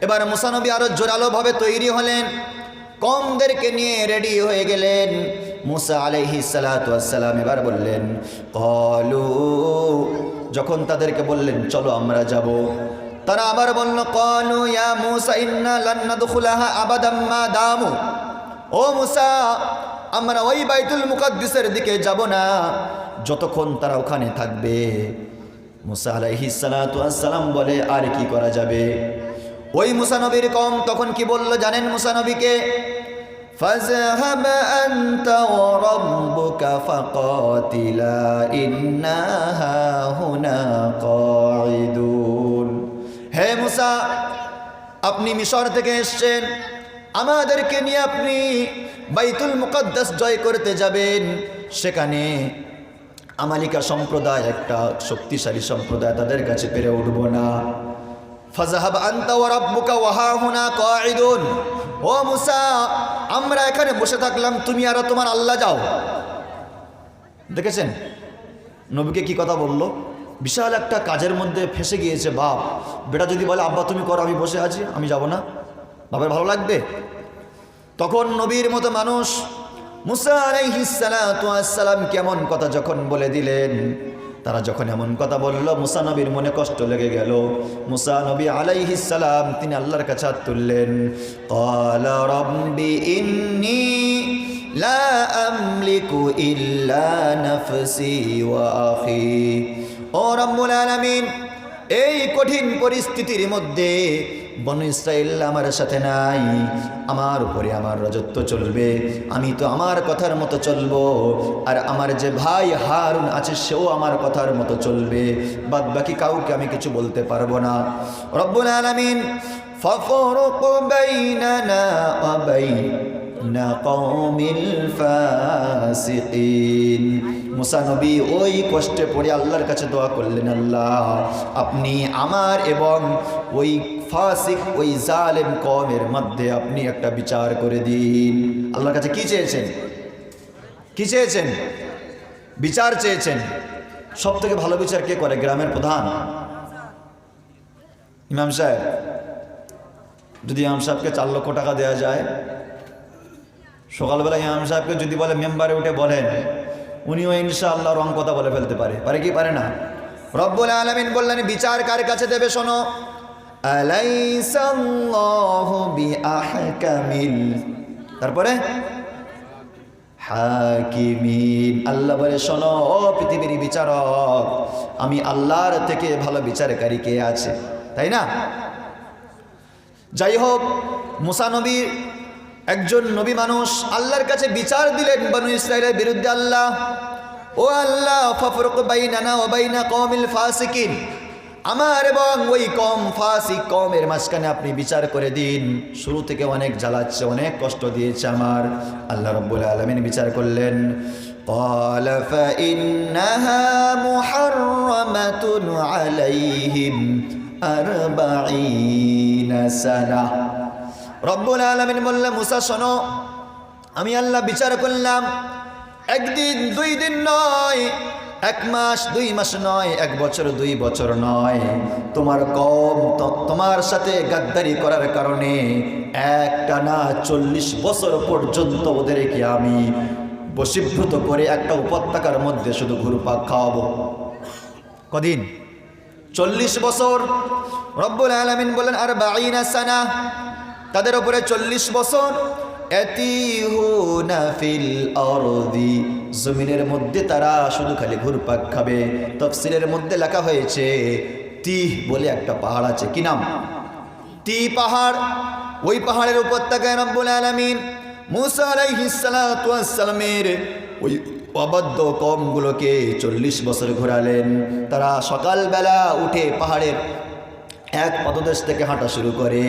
Speaker 1: এবার মূসা নবী আরো জোরালোভাবে তৈরি হলেন, কওমদেরকে নিয়ে রেডি হয়ে গেলেন। মূসা আলাইহিস সালাতু ওয়াস সালাম এবার বললেন, ক্বালু, যখন তাদেরকে বললেন চলো আমরা যাব, তারা আবার বলল, ক্বালু ইয়া মূসা ইন্না লান নাদখুলাহা আবাদাম মা দামু। ও মূসা, আমরা ওই বাইতুল মুকাদ্দাসের দিকে যাব না যতক্ষণ তারা ওখানে থাকবে। মূসা আলাইহিস সালাতু ওয়াস সালাম বলে, আর কি করা যাবে? ওই মূসা নবীর কওম তখন কি বলল জানেন মূসা নবীকে? ফাযহাব আনতা ওয়া রাব্বুকা ফাকাতিলা ইন্না হাহুনা কাঈদুন। হে মূসা, আপনি মিশর থেকে এসেছেন, আমাদেরকে নিয়ে আপনি বাইতুল মুকাদ্দাস জয় করতে যাবেন। সেখানে আমালিকা সম্প্রদায় একটা শক্তিশালী সম্প্রদায়, তাদের কাছে পেরে উঠব না। ফাযহাব আনতা ওয়া রাব্বুকা ওয়া হাহুনা কাঈদুন। ও মূসা, আমরা এখানে বসে থাকলাম, তুমি আর তোমার আল্লাহ যাও। দেখেছেন নবীকে কি কথা বললো? বিশাল একটা কাজের মধ্যে ফেসে গিয়েছে বাপ। বেটা যদি বলে আব্বা তুমি করো, আমি বসে আছি, আমি যাব না, বাবার ভালো লাগবে? তখন নবীর মতো মানুষ মূসা আলাইহিস সালাতু ওয়াস সালাম কেমন কথা যখন বলে দিলেন, তারা যখন এমন কথা বলল, মুসা নবীর মনে কষ্ট লেগে গেল। মুসা নবী আলাইহিস সালাম তিনি আল্লাহর কাছে হাত তুললেন। ক্বালা রাব্বি ইন্নী লা আমলিকু ইল্লা নাফসি ওয়া আখি। ও রব্বুল আলামিন, এই কঠিন পরিস্থিতির মধ্যে বনু ইসরাইল আমার সাথে নাই, আমার উপরে আমার রাজত্ব চলবে, আমি তো আমার কথার মতো চলবো, আর আমার যে ভাই হারুন আছে সেও আমার কথার মতো চলবে, বাদ বাকি কাউকে আমি কিছু বলতে পারবো না। রব্বুল আলামিন ফাফরুক বাইনানা ওয়া বাইনা কওমিল ফাসিকিন। মুসা নবী ওই কষ্টে পড়ে আল্লাহর কাছে দোয়া করলেন, আল্লাহ আপনি আমার এবং ওই ফাসিক ওই জালেম কওমের মধ্যে আপনি একটা বিচার করে দিন। আল্লাহর কাছে কি চেয়েছেন? কি চেয়েছেন? বিচার চেয়েছেন। সব থেকে ভালো বিচার কে করে? গ্রামের প্রধান, ইমাম সাহেব। যদি ইমাম সাহেবকে 4 লক্ষ টাকা দেওয়া যায়, সকালবেলা ইমাম সাহেবকে যদি বলে মেম্বারে উঠে বলেন, উনিও ইনশাআল্লাহ রং কথা বলে ফেলতে পারে। পারে কি পারে না? রব্বুল আলামিন বললেন বিচার কার কাছে দেবে? শোনো, আলাইসাল্লাহু বিআহকামিল, তারপরে হাকিমিন। আল্লাহ বলে শোনো ও পৃথিবীর বিচারক, আমি আল্লাহর থেকে ভালো বিচারকারী কে আছে? তাই না? যাই হোক, মুসা নবী একজন নবী মানুষ, আল্লাহর কাছে বিচার দিলেন বনু ইসরাইলের বিরুদ্ধে। আল্লাহ, ও আল্লাহ ফাফরুক বাইনানা ওয়া বাইনা কওমিল ফাসিকিন, আমার এবং ওই কওম ফাসিক কওমের মাঝখানে আপনি বিচার করে দিন। শুরু থেকে অনেক জ্বালাচ্ছে, অনেক কষ্ট দিয়েছে আমার। আল্লাহ রাব্বুল আলামিন বিচার করলেন। ক্বালা ফাইন্নাহা মুহাররামাতুন আলাইহিম 40 সানাহ। রব্বুল আলামিন বললেন, মুসা শোনো, আমি আল্লাহ বিচার করলাম, একদিন 2 দিন নয়, 1 মাস 2 মাস নয়, 1 বছর 2 বছর নয়। তোমার কওম তোমার সাথে গাদ্দারি করার কারণে একটানা 40 বছর পর্যন্ত ওদেরকে আমি বশীভূত করে একটা উপত্যকার মধ্যে শুধু ঘুরপাক খাওয়াবো। কদিন? 40 বছর। রব্বুল আলামিন বলেন 40 সানাহ, তাদের উপরে 40 বছর। ইয়াতিহুনা ফিল আরদি, জমিনের মধ্যে তারা শুধু খালি ঘুরপাক খাবে। তাফসীরের মধ্যে লেখা হয়েছে তিহ বলে একটা পাহাড় আছে। কি নাম? তিহ পাহাড়। ওই পাহাড়ের উপত্যকায় রব্বুল আলামিন মুসা আলাইহিস সালাতু ওয়াস সালামের ওই অবাধ্য কওমগুলোকে 40 বছর ঘোরালেন। তারা সকালবেলা উঠে পাহাড়ের এক পদদেশ থেকে হাঁটা শুরু করে,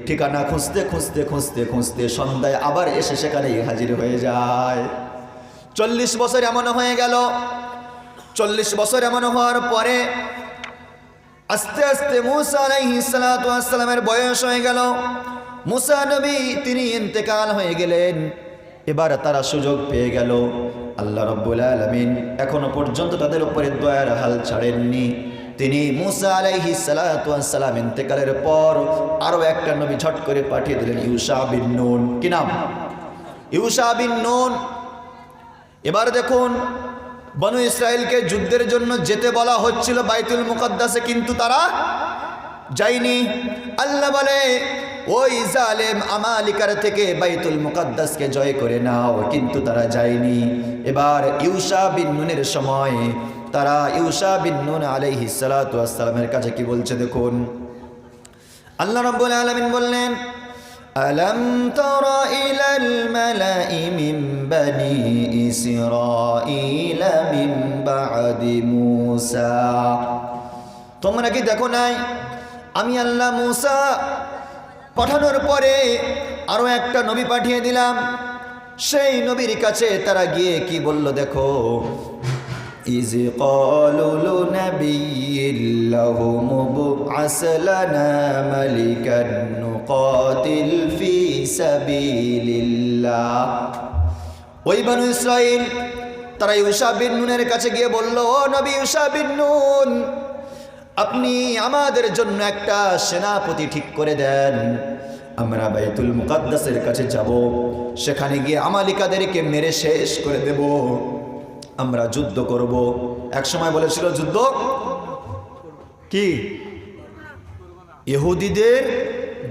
Speaker 1: ঠিকানা খুঁজতে খুঁজতে খুঁজতে খুঁজতে সন্ধ্যায় আবার এসে সেখানেই হাজির হয়ে যায়। 40 বছর এমন হয়ে গেল। 40 বছর এমন হওয়ার পরে আস্তে আস্তে মুসা আলাইহিস সালাতু ওয়াস সালামের বয়স হয়ে গেল। মুসা নবী তিনি ইন্তেকাল হয়ে গেলেন। এবার তারা সুযোগ পেয়ে গেল। আল্লাহ রাব্বুল আলামিন এখনো পর্যন্ত তাদের উপরে দয়ার হাল ছাড়েননি। তিনি মুসা আলাইহিস সালাতু ওয়াস সালাম ইন্তেকালের পর আরো একটা নবী ঝট করে পাঠিয়ে দিলেন, ইউশা বিন নুন। কি নাম? ইউশা বিন নুন। এবার দেখুন, বনু ইসরাইলকে যুদ্ধের জন্য যেতে বলা হচ্ছিল বাইতুল মুকাদ্দাসে, কিন্তু তারা যায়নি। আল্লাহ বলে ওই জালেম আমালিকার থেকে বাইতুল মুকাদ্দাসকে জয় করে নাও, কিন্তু তারা যায়নি। এবার ইউশা বিন নুনের সময় তারা ইউশা বিন নুন আলাইহিস সালাতু ওয়াস সালামের কাছে কি বলছে দেখুন। আল্লাহ রাব্বুল আলামিন বললেন, আলাম তারা ইলাল মালাই মিন বানি ইসরাঈল মিন বা'দি মূসা, তোমরা কি দেখো নাই আমি আল্লাহ মূসা পাঠানোর পরে আরো একটা নবী পাঠিয়ে দিলাম। সেই নবীর কাছে তারা গিয়ে কি বলল দেখো, ইয ক্বালু লিনাবিয়্যিল্লাহু মুবআস লানা মালিকান নুকাতিল ফি সাবিলিল্লাহ। ওই বনু ইসরাইল তারা ইউশা বিন নুনের কাছে গিয়ে বলল, ও নবী ইউশা বিন নুন, আপনি আমাদের জন্য একটা সেনাপতি ঠিক করে দেন, আমরা বাইতুল মুকাদ্দাসের কাছে যাব, সেখানে গিয়ে আমালিকাদেরকে মেরে শেষ করে দেব, আমরা যুদ্ধ করব। এক সময় বলেছিল যুদ্ধ কি, ইহুদিদের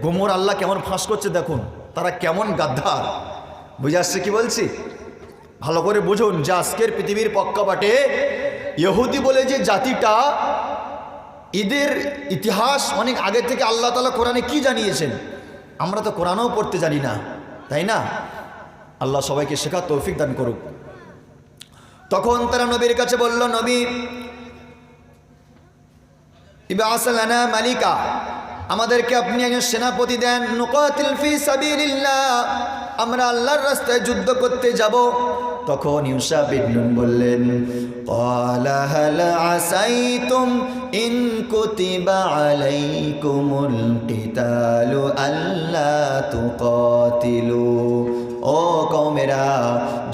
Speaker 1: গোমর আল্লাহ কেমন ফাঁস করছে দেখুন, তারা কেমন গাদ্দার। বুঝে আসছে কি বলছি? ভালো করে বুঝুন যে আজকের পৃথিবীর পক্ষপাটে ইহুদি বলে যে জাতিটা, এদের ইতিহাস অনেক আগে থেকে আল্লাহ তাআলা কোরআনে কি জানিয়েছেন আমরা তো কোরআনও পড়তে জানি না, তাই না? আল্লাহ সবাইকে শেখার তৌফিক দান করুক। তখন তারা নবীর কাছে বলল, নবী ইবআস লানা মালিকা, আমাদেরকে আপনি একজন সেনাপতি দেন, নুকাতিল ফি সাবিলিল্লাহ, আমরা আল্লাহর রাস্তায় যুদ্ধ করতে যাব। তখন ইউসা বিন নুন বললেন, ক্বালা হাল আসাইতুম ইন কুতিবা আলাইকুমুল কিতালু আল্লা তুকাতিলু, ও কওমেরা,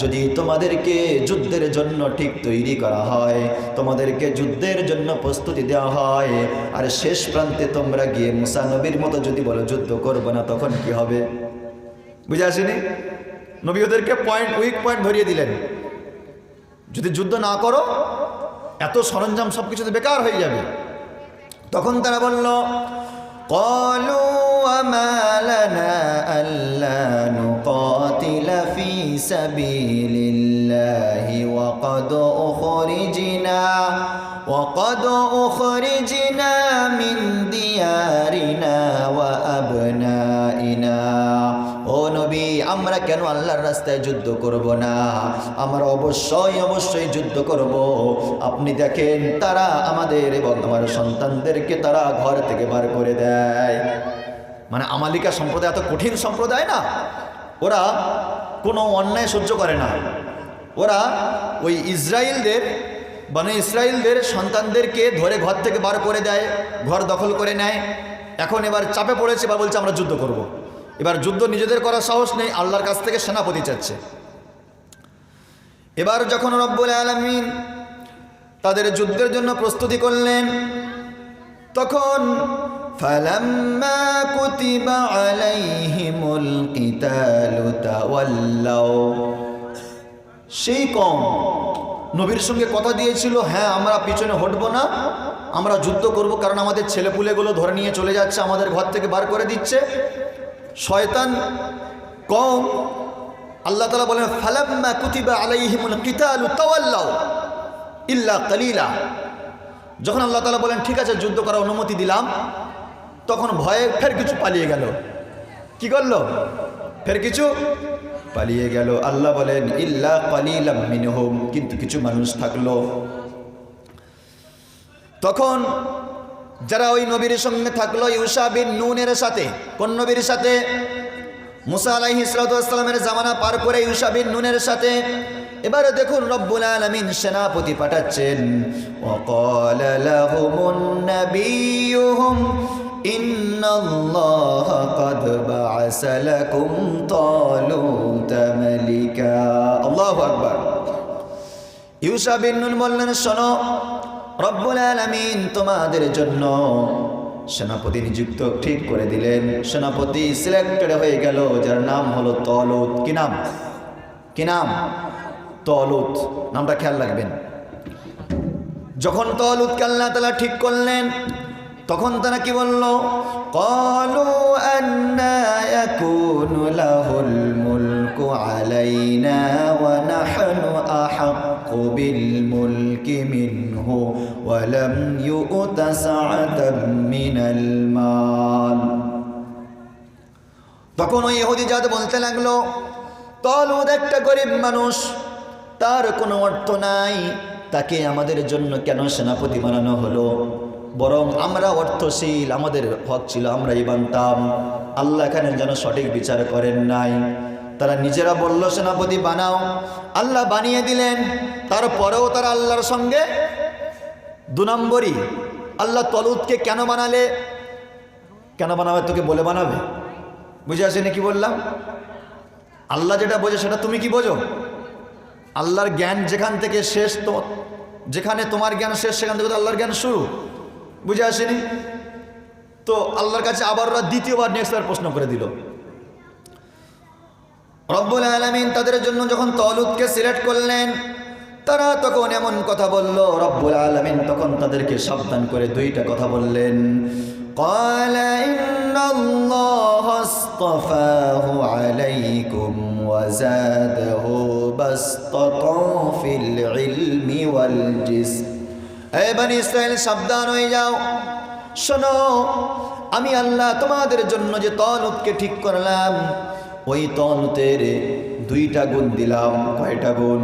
Speaker 1: যদি তোমাদেরকে যুদ্ধের জন্য ঠিক তৈরি করা হয়, তোমাদেরকে যুদ্ধের জন্য প্রস্তুতি দেওয়া হয়, আর শেষ প্রান্তে তোমরা গিয়ে মুসা নবীর মতো যদি বলো যুদ্ধ করবো না, তখন কি হবে? বুঝে আসেনি? নবী ওদেরকে উইক পয়েন্ট ধরিয়ে দিলেন, যদি যুদ্ধ না করো এত সরঞ্জাম সব কিছু বেকার হয়ে যাবে। তখন তারা বলল, ক্বালু ওয়ামা লানা আল্লা নুকাতিলা ফি সাবিলিল্লাহি ওয়াকাদ উখরিজনা মিন দিয়ারিনা ওয়া আবনাইনা। ও নবী, আমরা কেন আল্লাহর রাস্তায় যুদ্ধ করব না? আমরা অবশ্যই যুদ্ধ করব। আপনি দেখেন তারা আমাদের এবং আমার সন্তানদেরকে তারা ঘর থেকে বার করে দেয়। মানে আমালিকা সম্প্রদায় এত কঠিন সম্প্রদায় না, ওরা কোনো অন্যায় সহ্য করে না। ওরা ওই ইসরায়েলদের সন্তানদেরকে ধরে ঘর থেকে বার করে দেয়, ঘর দখল করে নেয়। এখন এবার চাপে পড়েছে, এবার বলছে আমরা যুদ্ধ করব। এবার যুদ্ধ নিজেদের করার সাহস নেই, আল্লাহর কাছ থেকে সেনাপতি চাচ্ছে। এবার যখন রব্বুল আলামিন তাদের যুদ্ধের জন্য প্রস্তুতি করলেন, তখন ফালাম্মা কুতিবা আলাইহিমুল কিতালু তাওয়াল্লাউ, সেই কওম নবীর সঙ্গে কথা দিয়েছিল, হ্যাঁ আমরা পিছনে হটবো না, আমরা যুদ্ধ করব, কারণ আমাদের ছেলেপুলেগুলো ধরে নিয়ে চলে যাচ্ছে, আমাদের ঘর থেকে বার করে দিচ্ছে। শয়তান কওম, আল্লাহ তাআলা বলেন ফালাম্মা কুতিবা আলাইহিমুল কিতালু তাওয়াল্লাউ ইল্লা কালিলা, যখন আল্লাহ তাআলা বলেন ঠিক আছে যুদ্ধ করার অনুমতি দিলাম, তখন ভয়ে ফের কিছু পালিয়ে গেল। কি করলো? ফের কিছু পালিয়ে গেল। আল্লাহ বলেন ইল্লা কালিলাম মিনহুম, কিন্তু কিছু মানুষ থাকলো। তখন যারা ওই নবীর সঙ্গে থাকলো ইউসা বিন নুনের সাথে, কোন নবীর সাথে? মুসা আলাইহিস সালাতু ওয়াস সালামের জামানা পার করে ইউসা বিন নুনের সাথে। এবারে দেখুন রব্বুল আলামিন সেনাপতি পাঠাচ্ছেন, ওয়াকালা লাহুমুন নাবিয়্যুহুম ইন্নাল্লাহা ক্বাদ বা'আসা লাকুম তালুতা মালিকা। আল্লাহু আকবার। ইউসা বিন নুন বললেন, শোনো, রব্বুল আলামিন তোমাদের জন্য সেনাপতি নিযুক্ত ঠিক করে দিলেন। সেনাপতি সিলেক্টেড হয়ে গেল, যার নাম হলো তলুত। কি নাম? কি নাম? তলুত। নামটা খেয়াল রাখবেন। যখন তলুতকে আল্লাহ তাআলা ঠিক করলেন, তখন তারা কি বলল? ক্বালু আন্না ইয়াকুনু লাহুল মুলকু আলাইনা ওয়া নাহনু আহাক্কু বিল মুলকি মিনহু ওয়া লাম ইউতা সাআতাম মিনাল মাল। তখন ওই ইহুদি জাত বলতে লাগলো, তলুত একটা গরিব মানুষ, তার কোনো অর্থ নাই, তাকে আমাদের জন্য কেন সেনাপতি বানানো হলো? বরং আমরা অর্থশীল, আমাদের হক ছিল আমরাই বানতাম। আল্লাহ এখানে যেন সঠিক বিচার করেন নাই। তারা নিজেরা বলল সেনাপতি বানাও, আল্লাহ বানিয়ে দিলেন। তারপরেও তারা আল্লাহর সঙ্গে 2 নম্বরই। আল্লাহ তলুতকে কেন বানালে? কেন বানাবে? তোকে বলে বানাবে? বুঝে আসেনি কি বললাম? আল্লাহ যেটা বোঝে সেটা তুমি কি বোঝো? আল্লাহর জ্ঞান যেখান থেকে শেষ, তো যেখানে তোমার জ্ঞান শেষ সেখান থেকে তো আল্লাহর জ্ঞান শুরু। বুঝে আসেনি? তো আল্লাহর কাছে আবার ওরা দ্বিতীয়বার নেক্সটবার প্রশ্ন করে দিল। রব্বুল আলামিন তাদের জন্য যখন তলুতকে সিলেক্ট করলেন, তারা তখন এমন কথা বলল, রব্বুল আলামিন তখন তাদেরকে সাবধান করে দুইটা কথা বললেন। قال إن الله اصطفاه عليكم وزاده بسطة في العلم والجسم। এ বনি ইসরাইল, সাবধান হয়ে যাও, শোনো, আমি আল্লাহ তোমাদের জন্য যে তালুতকে ঠিক করলাম, ওই তালুতের দুইটা গুণ দিলাম। কয়টা গুণ?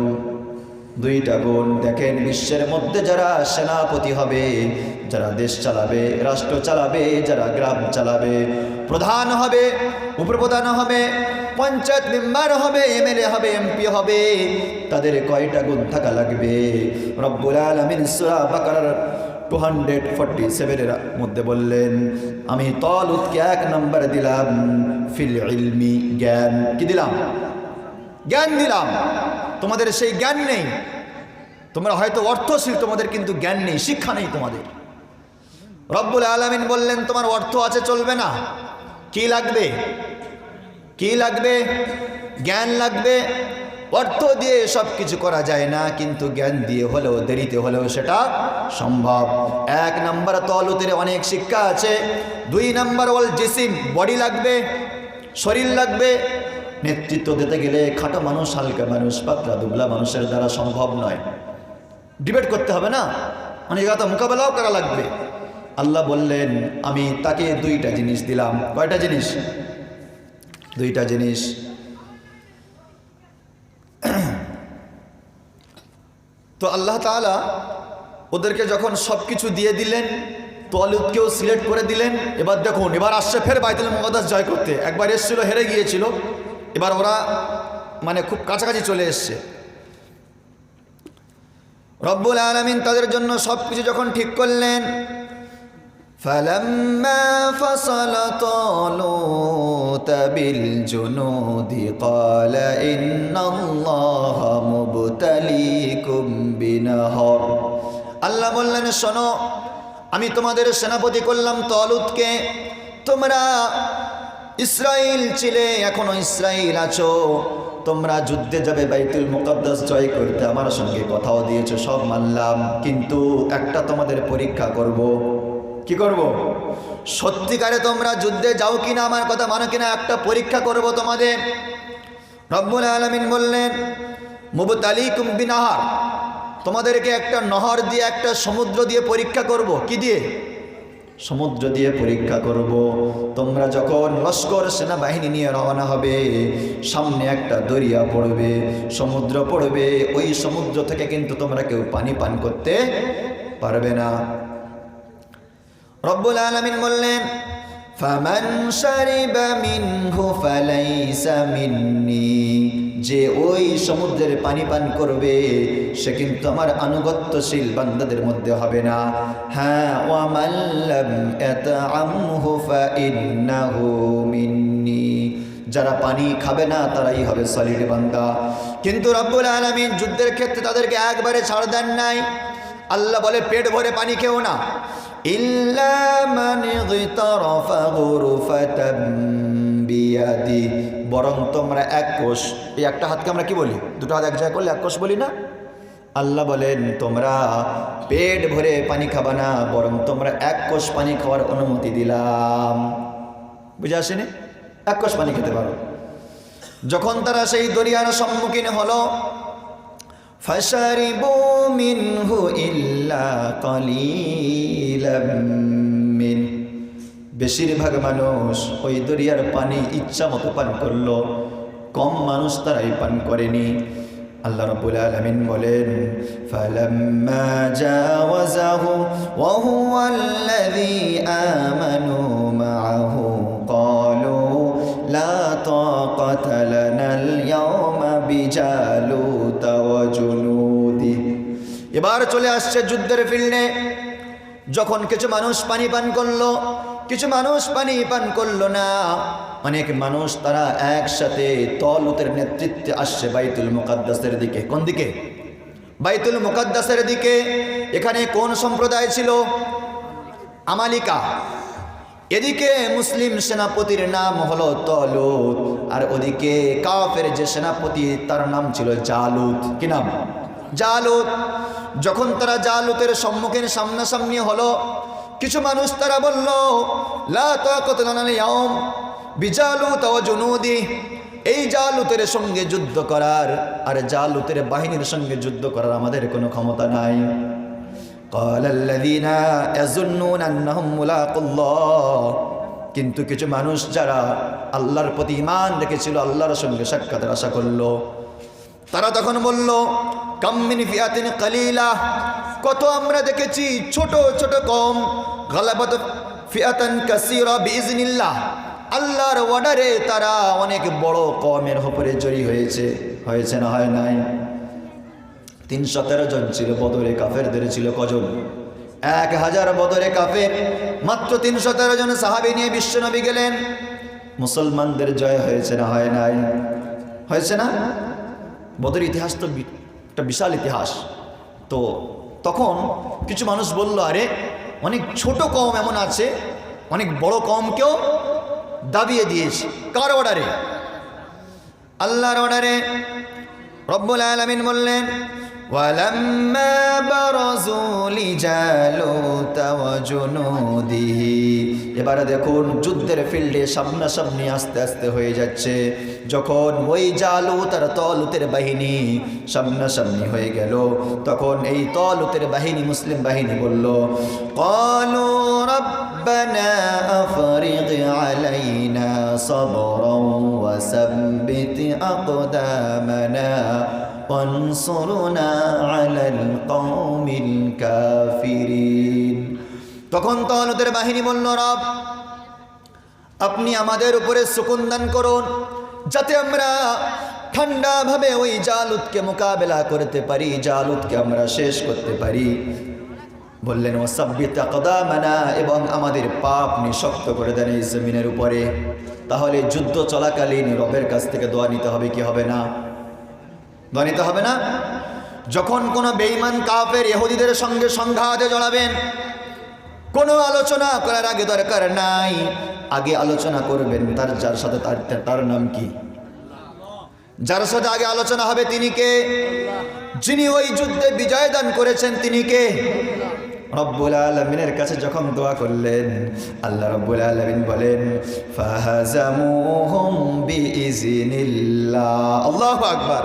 Speaker 1: দুইটা গুণ। দেখেন, বিশ্বের মধ্যে যারা সেনাপতি হবে, যারা দেশ চালাবে, রাষ্ট্র চালাবে, যারা গ্রাম চালাবে, প্রধান হবে, উপপ্রধান হবে, পঞ্চায়েত মেম্বার হবে, এমএলএ হবে, এমপি হবে, তাদের কয়টা গুণ থাকা লাগবে? রব্বুল আলামিন সূরা বাকারার 247 এর মধ্যে বললেন, আমি তালুতকে 1 নম্বর দিলাম ফিল ইলমি, জ্ঞান। কি দিলাম? জ্ঞান দিলাম। তোমাদের সেই জ্ঞান নেই। তোমরা হয়তো অর্থশীল, তোমাদের কিন্তু জ্ঞান নেই, শিক্ষা নেই তোমাদের। রব্বুল আলামিন বললেন, তোমার অর্থ আছে চলবে না। কি লাগবে? কি লাগবে? জ্ঞান লাগবে। অর্থ দিয়ে সব কিছু করা যায় না, কিন্তু জ্ঞান দিয়ে হলেও, দেরিতে হলেও সেটা সম্ভব। 1 নম্বর তালুতের অনেক শিক্ষা আছে। 2 নম্বর ওয়াল জিসিম, বডি লাগবে, শরীর লাগবে। নেতৃত্ব দিতে গেলে খাটো মানুষ, হালকা মানুষ, পাতলা দুবলা মানুষের দ্বারা সম্ভব নয়। ডিবেট করতে হবে না, মানে কথা মোকাবেলাও করা লাগবে। আল্লাহ বললেন, আমি তাকে 2টা জিনিস দিলাম। কয়টা জিনিস? 2টা জিনিস। তো আল্লাহ তাআলা ওদেরকে যখন সব কিছু দিয়ে দিলেন, তালুতকেও সিলেক্ট করে দিলেন। এবার দেখুন, এবার আসছে ফের বাইতুল মুকাদ্দাস জয় করতে। একবার এসেছিল, হেরে গিয়েছিল, এবার ওরা মানে খুব কাছাকাছি চলে এসছে। রব্বুল আলামিন তাদের জন্য সব কিছু যখন ঠিক করলেন, فَلَمَّا فَصَلَ طَالُوتَ بِالْجُنُودِ قَالَ إِنَّ اللَّهَ مُبْتَلِيكُمْ بِنَهَرٍ। আল্লাহ বললেন, শোনো, আমি তোমাদের সেনাপতি করলাম তালুতকে। তোমরা ইসরাইল ছিলে, এখনো ইসরাইল আছো, তোমরা যুদ্ধে যাবে, বাইতুল মুকাদ্দাস জয় করতে, আমার সঙ্গে কথাও দিয়েছো, সব মানলাম, কিন্তু একটা তোমাদের পরীক্ষা করব। কি করব? সত্যিকারে তোমরা যুদ্ধে যাও কিনা, আমার কথা মানো কিনা, একটা পরীক্ষা করব তোমাদের। রব্বুল আলামিন বললেন, মুবতালিকুম বিনাহার, তোমাদেরকে একটা নহর দিয়ে, একটা সমুদ্র দিয়ে পরীক্ষা করব। কি দিয়ে? সমুদ্র দিয়ে পরীক্ষা করব। তোমরা যখন লস্কর সেনাবাহিনী নিয়ে রওনা হবে, সামনে একটা দরিয়া পড়বে, সমুদ্র পড়বে, ওই সমুদ্র থেকে কিন্তু তোমরা কেউ পানি পান করতে পারবে না। রব্বুল আলামিন বললেন, ফামান শারিবা মিনহু ফালাইসা মিন্নি, যে ওই সমুদ্রের পানি পান করবে সে কিন্তু আমার আনুগত্যশীল বান্দাদের মধ্যে হবে না। হ্যাঁ, ওয়া মান লাম ইয়াতআমহু ফাইন্নাহু মিন্নি, যারা পানি খাবে না তারাই হবে সলিড বান্দা। কিন্তু রব্বুল আলামিন যুদ্ধের ক্ষেত্রে তাদেরকে একবারে ছাড় দেন নাই। আল্লাহ বলে, পেট ভরে পানি খেও না, ইল্লা মান ইগতারাফা গুরফাতাম বিয়াদি, বরং তোমরা 1 কোষ, এই একটা হাতকে আমরা কি বলি? 2টো হাত এক জায়গায় করলে 1 কোষ বলি না? আল্লাহ বলেন, তোমরা পেট ভরে পানি খাবা না, বরং তোমরা 1 কোষ পানি খাওয়ার অনুমতি দিলাম। বুঝে আসেনি? 1 কোষ পানি খেতে পারো। যখন তারা সেই দরিয়ার সম্মুখীন হলো, ফাশারিবু মিনহু ইল্লা কালিলাম মিন, বেশিরভাগ মানুষ ওই দরিয়ার পানি ইচ্ছা মতো পান করলো, কম মানুষ তারাই পান করেনি। আল্লাহ রাব্বুল আলামিন বলেন, ফালাম্মা জাওয়াজাহু ওয়া হুয়াল্লাযী আমানু মাআহু ক্বালু লা তাকাতা লানাল ইয়াওমা বিজালুতা ওয়া জুনুদি। এবার চলে আসছে যুদ্ধের ফিল্ডে। যখন কিছু মানুষ পানি পান করলো, কিছু মানুষ পানি পান করলো না, অনেক মানুষ তারা একসাথে তালুতের নেতৃত্বে আসছে বাইতুল মুকাদ্দাসের দিকে। কোন দিকে? বাইতুল মুকাদ্দাসের দিকে। এখানে কোন সম্প্রদায় ছিল? আমালিকা। এদিকে মুসলিম সেনাপতির নাম হলো তালুত, আর ওদিকে কাফের যে সেনাপতি তার নাম ছিল জালুত। কি নাম? জালুত। যখন তারা জালুতের সম্মুখীন সামনাসামনি হলো, কিছু মানুষ তারা বলল, লা তাকাত লানা আল-ইয়াওম বিজালুত ওয়া জুনুদি, এই জালুতের সঙ্গে যুদ্ধ করার আর জালুতের বাহিনীর সঙ্গে যুদ্ধ করার আমাদের কোনো ক্ষমতা নাই। ক্বালাল্লাযীনা ইয়াযুন্নুনা আন্নাহুম মুলাকুল্লাহ, কিন্তু কিছু মানুষ যারা আল্লাহর প্রতি ঈমান রেখেছিল, আল্লাহর সঙ্গে সাক্ষাতের আশা করলো, তারা তখন বলল, কাম মিন ফিয়াতিন কালিলা, কত আমরা দেখেছি ছোট ছোট কম, গালাবাত ফিয়াতান কাসীরা বিইজনিল্লাহ, আল্লাহর অর্ডারে তারা অনেক বড় কওমের উপরে জয়ী হয়েছে না হয় নাই। 313 জন ছিল বদরে, কাফেরদের ছিল কজন? 1000 বদরে কাফের, মাত্র 313 জন সাহাবী নিয়ে বিশ্বনবী গেলেন। মুসলমানদের জয় হয়েছে না হয় নাই? হয়েছে না? বদর ইতিহাস তো একটা বিশাল ইতিহাস। তো তখন কিছু মানুষ বলল, আরে অনেক ছোট কওম এমন আছে, অনেক বড় কওমকেও দাবিয়ে দিয়েছে। কার অর্ডারে? আল্লাহর অর্ডারে। রব্বুল আলামিন বললেন, ওয়ালাম্মা বারাজু লিজালুতা ওয়া জুনুদিহি, এবারে দেখুন যুদ্ধের ফিল্ডে সামনাসামনি আস্তে আস্তে হয়ে যাচ্ছে। যখন ওই জালুত আর তালুতের বাহিনী সামনাসামনি হয়ে গেল, তখন এই তালুতের বাহিনী, মুসলিম বাহিনী বলল, ক্বালু রাব্বানা আফরিগ আলাইনা সাবরান ওয়া সাব্বিত আকদামানা ওয়ানসুরনা আলাল কওমিল কাফিরিন। তখন তালুতের বাহিনী বলল, রব আপনি আমাদের উপরে সুকুন দান করুন, যাতে আমরা ঠান্ডাভাবে ওই জালুতকে মোকাবেলা করতে পারি, জালুতকে আমরা শেষ করতে পারি। বললেন, ওয়াসাব্বিত আকদামানা, এবং আমাদের পা আপনি শক্ত করে দেন এই জমিনের উপরে। তাহলে যুদ্ধ চলাকালীন রবের কাছ থেকে দোয়া নিতে হবে কি হবে না? দোয়া নিতে হবে না? যখন কোনো বেঈমান কাফের ইহুদিদের সঙ্গে সংঘাতে জড়াবেন, কোনো আলোচনা করার আগে দরকার নাই, আগে আলোচনা করবেন যার সাথে তার নাম কি? যার সাথে আগে আলোচনা হবে তিনি কে? যিনি ওই যুদ্ধে বিজয় দান করেছেন তিনি কে? রব্বুল আলামিনের কাছে যখন দোয়া করলেন, আল্লাহ রব্বুল আলামিন বলেন, ফাহাজামুহুম বিইজনিল্লাহ। আল্লাহু আকবার।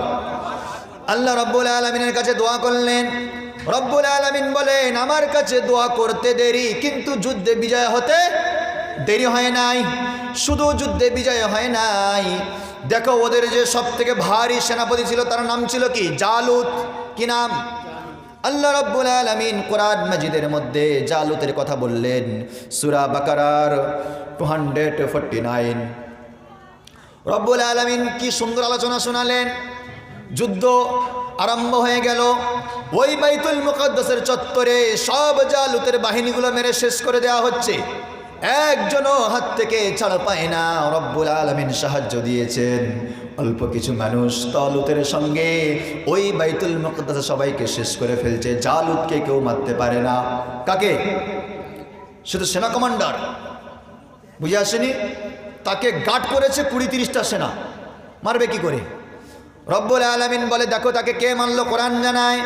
Speaker 1: আল্লাহ রব্বুল আলামিনের কাছে দোয়া করলেন, রব্বুল আলামিন বলেন, আমার কাছে দোয়া করতে দেরি, কিন্তু যুদ্ধে বিজয় হতে দেরি হয় নাই। শুধু যুদ্ধে বিজয় হয় নাই, দেখো ওদের যে সব থেকে ভারী সেনাপতি ছিল তার নাম ছিল কি? জালুত। কি নাম? আল্লাহ রব্বুল আলামিন কোরআন মাজিদের মধ্যে জালুতের কথা বললেন, সূরা বাকারার 249। রব্বুল আলামিন কি সুন্দর আলোচনা শোনালেন। যুদ্ধ আরম্ভ হয়ে গেল, ওই বাইতুল মুকাদ্দাসের চত্বরে সব জালুতের বাহিনীগুলো মেরে শেষ করে দেওয়া হচ্ছে, একজনও হাত থেকে ছাড় পায় না। রব্বুল আলামিন সাহায্য দিয়েছেন, অল্প কিছু মানুষ তালুতের সঙ্গে ওই বাইতুল মুকাদ্দাসে সবাইকে শেষ করে ফেলছে। জালুতকে কেউ মারতে পারে না। কাকে? শুধু সেনা কমান্ডার, বুঝে আসেনি? তাকে গার্ড করেছে 20-30টা সেনা, মারবে কি করে? রব্বুল আলামিন বলে, দেখো তাকে কে মারলো, কোরআন জানায়,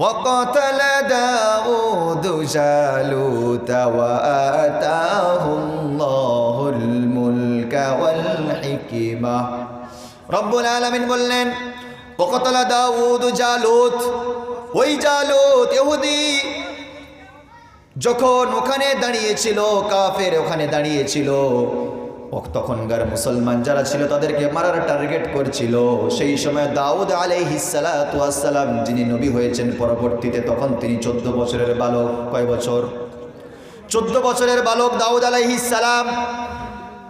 Speaker 1: وقتل داود جالوت وآتاه الله الملك والحكمة। রব্বুল আলামিন বললেন, وقتل داود জালুত, ওই জালুত ইহুদি যখন ওখানে দাঁড়িয়েছিল, কাফের ওখানে দাঁড়িয়েছিল, তখনকার মুসলমান যারা ছিল তাদেরকে মারার টার্গেট করছিল। সেই সময় দাউদ আলাইহিস সালাতু ওয়াস সালাম, যিনি নবী হয়েছেন পরবর্তীতে, তখন তিনি 14 বছরের বালক। কয় বছর? 14 বছরের বালক দাউদ আলাইহিস সালাম।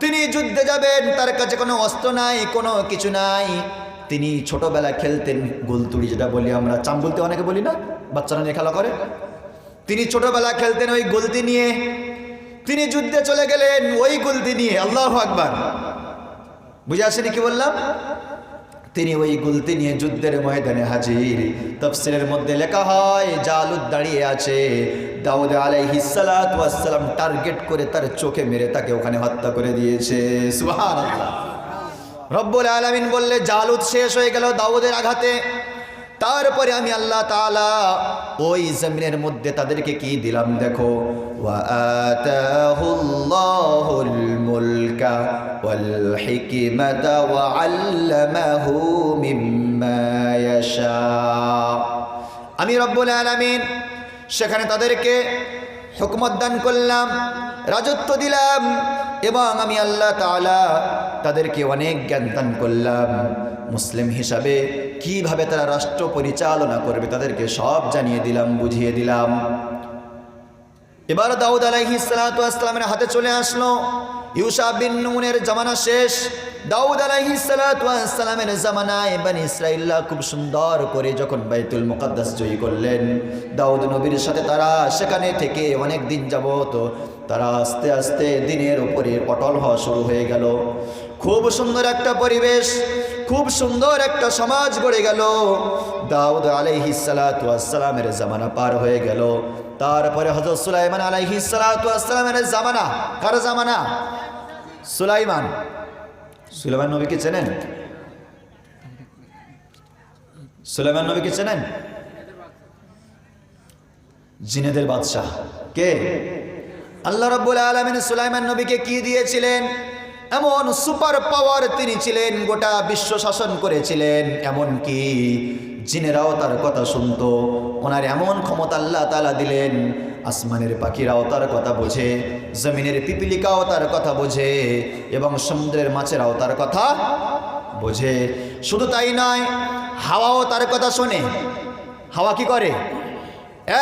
Speaker 1: তিনি যুদ্ধে যাবেন, তার কাছে কোনো অস্ত্র নাই, কোনো কিছু নাই। তিনি ছোটবেলা খেলতেন গোলতুড়ি, যেটা বলি আমরা, চাম বলতে অনেকে বলি না, বাচ্চারা নিয়ে খেলা করে। তিনি ছোটবেলা খেলতেন ওই গোলতি নিয়ে। তিনি যুদ্ধে চলে গেলেন ওই গুলতি নিয়ে। আল্লাহু আকবার। বুঝে আসেনি কি বললাম? তিনি ওই গুলতি নিয়ে যুদ্ধের ময়দানে হাজির। তাফসীরের মধ্যে লেখা হয়, জালুত দাঁড়িয়ে আছে, দাউদ আলাইহিস সালাতু ওয়াস সালাম টার্গেট করে তার চোখে মেরে তাকে ওখানে হত্যা করে দিয়েছে। সুবহানাল্লাহ। রব্বুল আলামিন বললে, জালুত শেষ হয়ে গেল দাউদের আঘাতে। তারপরে আমি আল্লাহ তাআলা ওই জমিনের মধ্যে তাদেরকে কি দিলাম দেখো, ওয়া আতাহুল্লাহুল মুলকা ওয়াল হিকমাতা ওয়া আল্লামাহু মিম্মা ইয়াশা। আমি রব্বুল আলামিন সেখানে তাদেরকে হুকমত দান করলাম, রাজত্ব দিলাম, এবং আমি আল্লাহ তাআলা তাদেরকে অনেক জ্ঞান দান করলাম। মুসলিম হিসাবে কিভাবে তারা রাষ্ট্র পরিচালনা করবে তাদেরকে সব জানিয়ে দিলাম, বুঝিয়ে দিলাম। এবার দাউদ আলাইহিস সালাতু ওয়াস সালামের হাতে চলে আসলো। ইউসা বিন নুনের জামানা শেষ। দাউদ আলাইহিস সালাতু ওয়াস সালামের জামানায় বনি ইসরাঈলরা খুব সুন্দর করে যখন বাইতুল মুকাদ্দাস জয় করলেন, দাউদ নবীর সাথে তারা সেখানে থেকে অনেক দিন যাবত তারা আস্তে আস্তে দিনের উপরে অটল হওয়া শুরু হয়ে গেল। খুব সুন্দর একটা পরিবেশ, খুব সুন্দর একটা সমাজ গড়ে গেল। দাউদ আলাইহিস সালাতু ওয়াস সালামের জামানা পার হয়ে গেল। তারপরে হযরত সুলাইমান আলাইহিস সালাতু ওয়াস সালামের জামানা। কার জামানা? সুলাইমান। সুলাইমান নবীকে চেনেন? সুলাইমান নবীকে চেনেন? জিনেদের বাদশাহ। কে? আল্লাহ রাব্বুল আলামিন সুলাইমান নবীকে কি দিয়েছিলেন? এমন সুপার পাওয়ার তিনি ছিলেন, গোটা বিশ্ব শাসন করেছিলেন। এমন কি জিনেরাও তার কথা শুনতো। ওনার এমন ক্ষমতা আল্লাহ তাআলা দিলেন, আসমানের পাখিরাও তার কথা বোঝে, জমিনের পিপিলিকাও তার কথা বোঝে, এবং সমুদ্রের মাছেরাও তার কথা বোঝে। শুধু তাই নয়, হাওয়াও তার কথা শোনে। হাওয়া কি করে?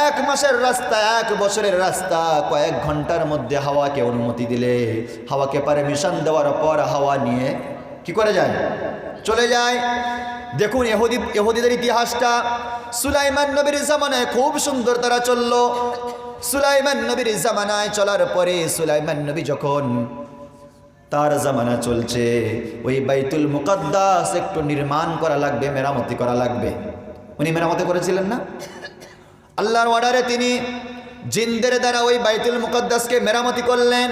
Speaker 1: 1 মাসের রাস্তা, 1 বছরের রাস্তা কয়েক ঘন্টার মধ্যে হাওয়াকে অনুমতি দিলে, হাওয়াকে পারমিশন দেওয়ার পর হাওয়া নিয়ে কি করে যায়? চলে যায়। দেখুন ইহুদিদের ইতিহাসটা। সুলাইমান নবীর জামানায় খুব সুন্দর তারা চলল। সুলাইমান নবীর জামানায় চলার পরে সুলাইমান নবী যখন তার জামানা চলছে, ওই বাইতুল মুকাদ্দাস একটু নির্মাণ করা লাগবে, মেরামতি করা লাগবে। উনি মেরামতি করেছিলেন না? আল্লাহর অর্ডারে তিনি জিনদের দ্বারা ওই বাইতুল মুকাদ্দাসকে মেরামতি করলেন।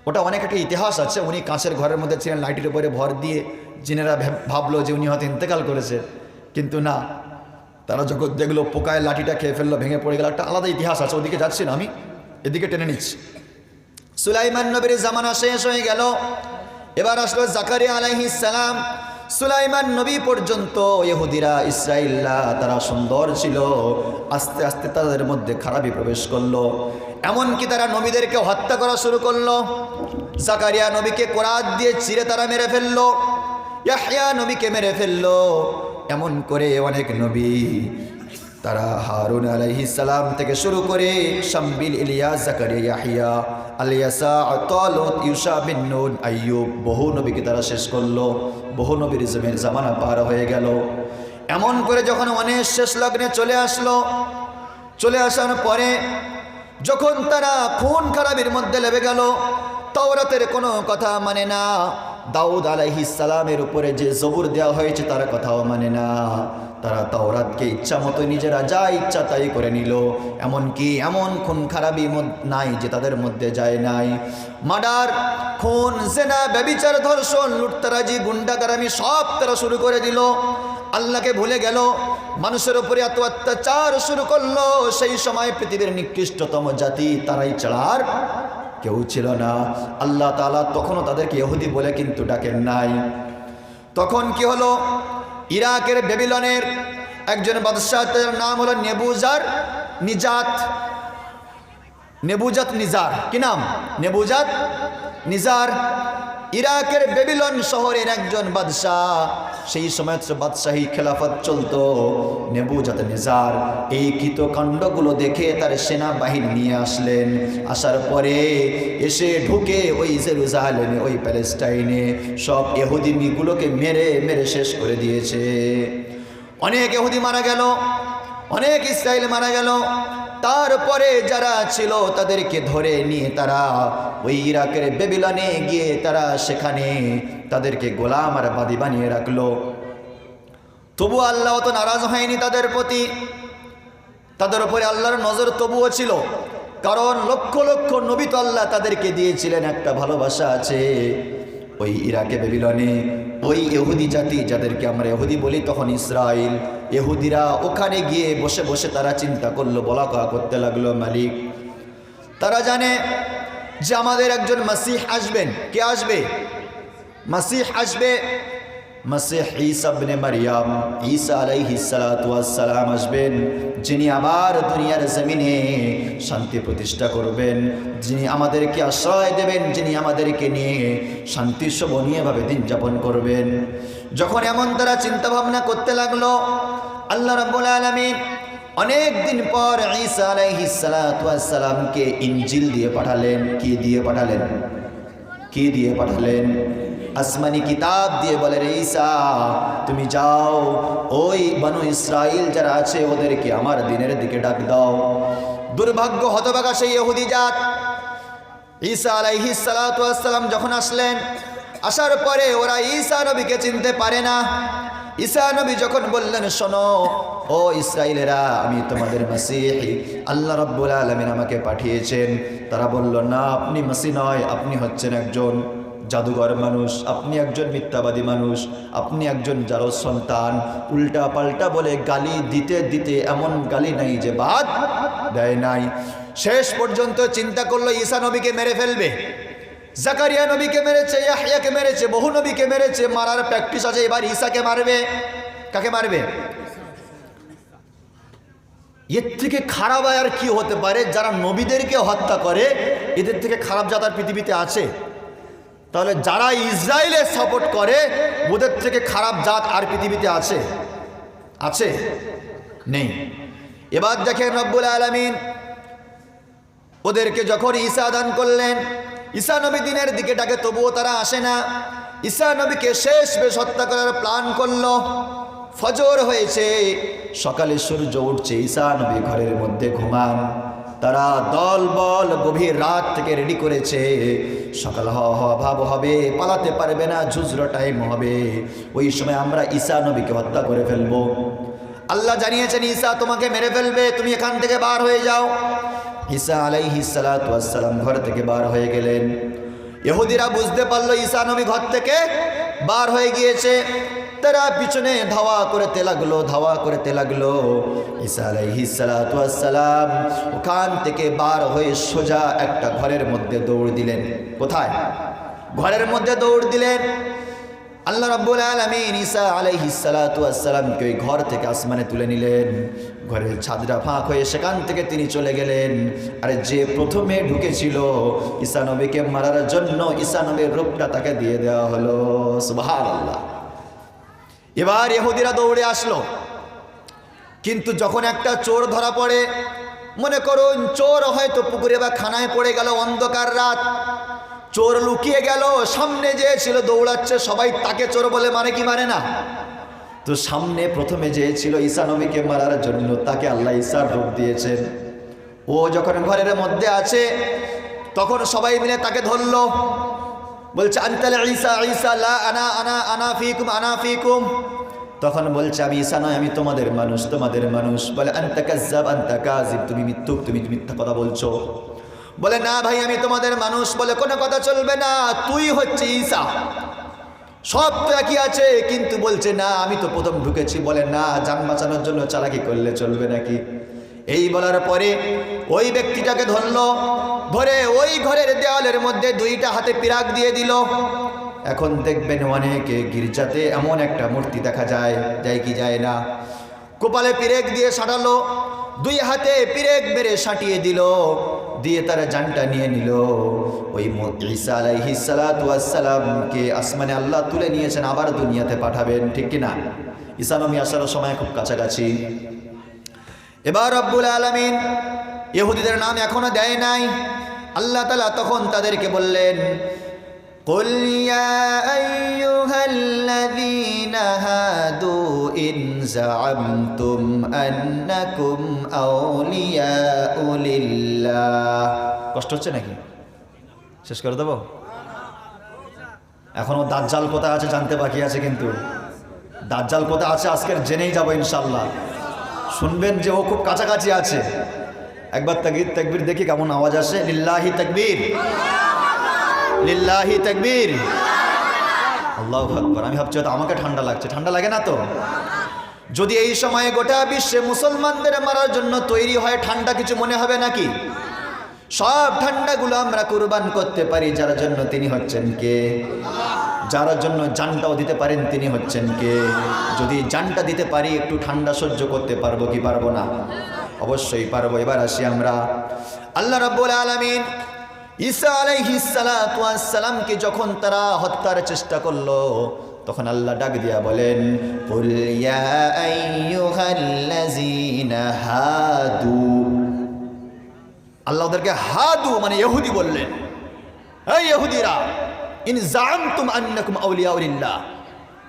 Speaker 1: ওটা অনেক একটা ইতিহাস আছে। উনি কাঁচের ঘরের মধ্যে ছিলেন, লাইটের উপরে ভর দিয়ে জিনেরা ভাবলো যে উনি হয়তো ইন্তেকাল করেছে, কিন্তু না, তারা যখন দেখলো পোকায় লাঠিটা খেয়ে ফেললো, ভেঙে পড়ে গেল। একটা আলাদা ইতিহাস আছে, ওদিকে যাচ্ছি না আমি, এদিকে টেনে নিচ্ছি। সুলাইমান নবীর জামানা শেষ হয়ে গেল। এবার আসলো জাকারিয়া আলাইহিস সালাম। সুলাইমান নবী পর্যন্ত ইহুদিরা, ইসরাঈলরা তারা সুন্দর ছিল। আস্তে আস্তে তাদের মধ্যে খারাপি প্রবেশ করলো। এমনকি তারা নবীদেরকে হত্যা করা শুরু করলো। জাকারিয়া নবীকে কোরাত দিয়ে চিরে তারা মেরে ফেললো। ইয়াহইয়া নবীকে মেরে ফেললো। এমন করে অনেক নবী, তারা হারুন আলাইহিস সালাম থেকে শুরু করে শামবিল, ইলিয়াস, জাকারিয়া, ইয়াহইয়া, আলিয়াসা, তালুত, ইউসা বিন নুন, আইয়ুব, বহু নবীকে তারা শেষ করলো। বহু নবীর জামানা পার হয়ে গেল। এমন করে যখন অনেক শেষ লগ্নে চলে আসলো, চলে আসার পরে যখন তারা খুন খারাপির মধ্যে লেগে গেল, তাওরাতের কোনো কথা মানে না, দাউদ আলাইহিস সালামের উপরে যে জবুর দেওয়া হয়েছে তার কথাও মানে না, তারা তাওরাতকে ইচ্ছা মতো নিজেরা যা ইচ্ছা তাই করে নিল। এমনকি এমন খুন খারাপি নাই যে তাদের মধ্যে যায় নাই। মার্ডার, খুন, জেনা, ব্যভিচার, ধর্ষণ, লুটতারাজি, গুন্ডাগারামি সব তারা শুরু করে দিল। আল্লাহকে ভুলে গেল, মানুষের উপরে এত অত্যাচার শুরু করলো। সেই সময় পৃথিবীর নিকৃষ্টতম জাতি তারাই ছাড়ার কেউ ছিল না। আল্লাহ তাআলা তখনও তাদেরকে ইহুদি বলে কিন্তু ডাকেন নাই। তখন কি হলো? ইরাকের বেবিলনের একজন বাদশাহ, তার নাম হলো নেবুজাত নিজার। কি নাম? নেবুজাত নিজার। ইরাকের বেবিলন শহরের একজন বাদশাহ। সেই সময় বাদশাহী খেলাফত চলতো। নেবুজাত নিজার এই কৃতকাণ্ডগুলো দেখে তার সেনাবাহিনী নিয়ে আসলেন। আসার পরে এসে ঢুকে ওই জেরুজালেমে, ওই প্যালেস্টাইনে সব ইহুদিগুলোকে মেরে মেরে শেষ করে দিয়েছে। অনেক ইহুদি মারা গেল, অনেক ইসরায়েল মারা গেল। তারপরে যারা ছিল তাদেরকে ধরে নিয়ে তারা ওই ইরাকের বেবিলনে গিয়ে তারা সেখানে তাদেরকে গোলাম আর বাদী বানিয়ে রাখলো। তবু আল্লাহ তো নারাজ হয়নি তাদের প্রতি। তাদের উপরে আল্লাহর নজর তবুও ছিল, কারণ লক্ষ লক্ষ নবী তো আল্লাহ তাদেরকে দিয়েছিলেন। একটা ভালোবাসা আছে, ওই ইরাকে বেবিলনে ওই ইহুদি জাতি যাদেরকে আমরা ইহুদি বলি তখন ইসরাইল, ইহুদিরা ওখানে গিয়ে বসে বসে তারা চিন্তা করলো, বলা কওয়া করতে লাগলো, মালিক তারা জানে যে আমাদের একজন মাসিহ আসবেন। কে আসবে? মাসিহ আসবে। মাসিহ ঈসা ইবনে মারইয়াম, ঈসা আলাইহিস সালাতু ওয়াস সালাম আসবেন, যিনি আবার দুনিয়ার জমিনে শান্তি প্রতিষ্ঠা করবেন, যিনি আমাদেরকে আশ্রয় দেবেন, যিনি আমাদেরকে নিয়ে শান্তি শোভনীয়ভাবে দিন যাপন করবেন। যখন এমন তারা চিন্তা ভাবনা করতে লাগলো, আল্লাহ রাব্বুল আলামিন অনেক দিন পর ঈসা আলাইহিস সালাতু ওয়াস সালামকে ইনজিল দিয়ে পাঠালেন। কি দিয়ে পাঠালেন? কি দিয়ে পাঠালেন? আসমানি কিতাব দিয়ে বলেন, ঈসা তুমি যাও, ওই বনু ইসরাইল যারা আছে ওদেরকে আমার দিনের দিকে ডাক দাও। দুর্ভাগ্য হতভাগা সেই ইহুদি জাত। ঈসা আলাইহিস সালাতু ওয়াস সালাম যখন আসলেন, আসার পরে ওরা ঈসা নবীকে চিনতে পারে না। ঈসা নবী যখন বললেন, শোনো ও ইসরাইলেরা, আমি তোমাদের মাসিহ, আল্লাহ রাব্বুল আলামিন আমাকে পাঠিয়েছেন। তারা বলল, না আপনি মাসিহ নয়, আপনি হচ্ছেন একজন জাদুঘর মানুষ, আপনি একজন মিথ্যাবাদী মানুষ, আপনি একজন জারজ সন্তান। উল্টা পাল্টা বলে গালি দিতে দিতে এমন গালি নাই যে বাদ দেয় নাই। শেষ পর্যন্ত চিন্তা করলো ঈসা নবীকে মেরে ফেলবে। জাকারিয়া নবীকে মেরেছে, ইয়াহইয়াকে মেরেছে, বহু নবীকে মেরেছে, মারার প্র্যাকটিস আছে, এবার ঈসাকে মারবে। কাকে মারবে? এর থেকে খারাপ আর কি হতে পারে? যারা নবীদেরকে হত্যা করে, এদের থেকে খারাপ জাত আর পৃথিবীতে আছে? তাহলে যারা ইসরায়েলের সাপোর্ট করে, ওদের থেকে খারাপ জাত আর পৃথিবীতে আছে? আছে? নেই। এবার দেখেন রব্বুল আলামিন ওদেরকে যখন ঈসা দান করলেন, ঈসা নবী দিনের দিকে ডাকে, তবুও তারা আসে না। ঈসা নবীকে শেষ বেশ হত্যা করার প্ল্যান করলো। ফজর হয়েছে, সকালে সূর্য উঠছে, ঈসা নবী ঘরের মধ্যে ঘুমান। তারা দল বল গভীর রাত থেকে রেডি করেছে, সকাল হওয়া ভাব হবে, পালাতে পারবে না, ঝুজরো টাইম হবে, ওই সময় আমরা ঈসা নবীকে হত্যা করে ফেলবো। আল্লাহ জানিয়েছেন ঈসা তোমাকে মেরে ফেলবে, তুমি এখান থেকে বার হয়ে যাও। ঈসা আলাইহিস সালাতু ওয়াস সালাম ঘর থেকে বার হয়ে গেলেন। ইহুদিরা বুঝতে পারলো ঈসা নবী ঘর থেকে বার হয়ে গিয়েছে। তারা পিছনে ধাওয়া করতে লাগলো। ঈসা আলাইহিস সালাতু ওয়াস সালাম ওখান থেকে বার হয়ে সোজা একটা ঘরের মধ্যে দৌড় দিলেন। কোথায়? ঘরের মধ্যে দৌড় দিলেন। আল্লাহ রাব্বুল আলামিন ঈসা আলাইহিস সালাতু ওয়াস সালামকে ওই ঘর থেকে আসমানে তুলে নিলেন। ঘরের ছাদটা ফাঁক হয়ে সেখান থেকে তিনি চলে গেলেন। আর যে প্রথমে ঢুকেছিল ঈসা নবীকে মারার জন্য, ঈসা নবীর রূপটা তাকে দিয়ে দেওয়া হলো। সুবহানাল্লাহ। এবার ইহুদিরা দৌড়ে আসলো। কিন্তু যখন একটা চোর ধরা পড়ে, মনে করুন চোর হয়তো পুকুরে বা খানায় পড়ে গেল, অন্ধকার রাত, চোর লুকিয়ে গেল, সামনে যে ছিল দৌড়াচ্ছে, সবাই তাকে চোর বলে মানে কি মানে না? তো সামনে প্রথমে যে ছিল ঈসা নবীকে মারার জন্য, তাকে আল্লাহ ঈসার রূপ দিয়েছেন। ও যখন ঘরের মধ্যে আছে, তখন সবাই মিলে তাকে ধরলো, বলছে আনতাল ঈসা, ঈসা লা আনা আনা আনা ফিকুম আনা ফিকুম। তখন বলছে আমি ঈসা নয়, আমি তোমাদের মানুষ, তোমাদের মানুষ। বলে আনতা কাজ্জাব আনতা কাযিব, তুমি মিথ্যুক, তুমি মিথ্যা কথা বলছো। বলে না ভাই আমি তোমাদের মানুষ। বলে কোনো কথা চলবে না, তুই হচ্ছে ঈসা, সব তো একই আছে। কিন্তু বলছে না আমি তো প্রথম ঢুকেছি। বলে না, জান বাঁচানোর জন্য চালাকি করলে চলবে নাকি? এই বলার পরে ওই ব্যক্তিটাকে ধরলো, ধরে ওই ঘরের দেওয়ালের মধ্যে দুইটা হাতে পিরাক দিয়ে দিল। এখন দেখবেন অনেকে গির্জাতে এমন একটা মূর্তি দেখা যায় কি যায় না, কপালে পিরেক দিয়ে সাঁটালো, দুই হাতে পিরেক মেরে সাঁটিয়ে দিল, দিয়ে তারা জানটা নিয়ে নিল। ওই ঈসা আলাইহিস সালাতু ওয়াস সালামকে আসমানে আল্লাহ তুলে নিয়েছেন, আবার দুনিয়াতে পাঠাবেন, ঠিক কিনা? ঈসা নবী আসার সময় খুব কাছাকাছি। এবার রব্বুল আলামিন ইহুদিদের নাম এখনো দেয় নাই। আল্লাহ তাআলা তখন তাদেরকে বললেন, قل يا أيها الذين هادوا إن زعمتم أنكم أولياء لله। কষ্ট হচ্ছে নাকি? শেষ করে দেবো? এখনো দাজ্জাল কোথায় আছে জানতে বাকি আছে, কিন্তু দাজ্জাল কোথায় আছে আজকের জেনেই যাবো ইনশাল্লাহ। শুনবেন যে ও খুব কাছাকাছি আছে। একবার তাকবীর দেখি কেমন আওয়াজ আসে। লিল্লাহি তাকবীর, লিল্লাহি তাকবীর। আল্লাহু আকবার। আমি ভাবছি হয়তো আমাকে ঠান্ডা লাগছে, ঠান্ডা লাগে না তো? যদি এই সময়ে গোটা বিশ্বে মুসলমানদের মারার জন্য তৈরি হয়, ঠান্ডা কিছু মনে হবে নাকি? সব ঠান্ডাগুলো আমরা কুরবান করতে পারি যার জন্য, তিনি হচ্ছেন কে? যার জন্য জানটাও দিতে পারেন তিনি হচ্ছেন কে? যদি জানটা দিতে পারি, একটু ঠান্ডা সহ্য করতে পারবো কি পারবো না? অবশ্যই পারবো। এবার আসি আমরা, আল্লাহ রাব্বুল আলামিন ঈসা আলাইহিস সালাতু ওয়াস সালামকে যখন তারা হত্যার চেষ্টা করলো, তখন আল্লাহ ডাক দিয়া বলেন, কুল ইয়া আইয়ুহাল্লাযীনা হাদু। আল্লাহ ওদেরকে হাদু মানে ইহুদি বললেন, এই ইহুদিরা, ইন জাআমতুম আন্নাকুম আউলিয়াউলিল্লাহ,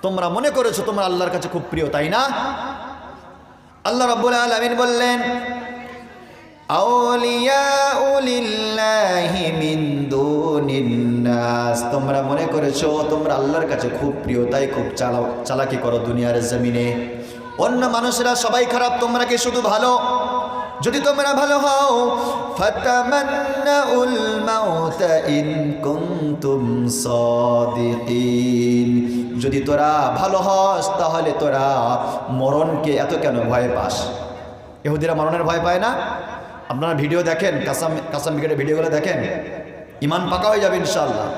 Speaker 1: তোমরা মনে করেছো তোমরা আল্লাহর কাছে খুব প্রিয়, তাই না? আল্লাহ রাব্বুল আলামিন বললেন, আউলিয়াউলিল্লাহি মিন দুনিন নাস, তোমরা মনে করেছো তোমরা আল্লাহর কাছে খুব প্রিয়, তাই খুব চালাকি করো দুনিয়ার জমিনে। অন্য মানুষেরা সবাই খারাপ, তোমরা কি শুধু ভালো? যদি তোমরা ভালো হও, ফাতামান্নাউল মাউতা ইন কুনতুম সাদিকিন, যদি তোরা ভালো হস তাহলে তোরা মরণকে এত কেন ভয় পাস? ইহুদিরা মরণের ভয় পায় না? আপনারা ভিডিও দেখেন, কাসাম ব্রিগেডের ভিডিওগুলো দেখেন, ইমান পাকা হয়ে যাবে ইনশাআল্লাহ।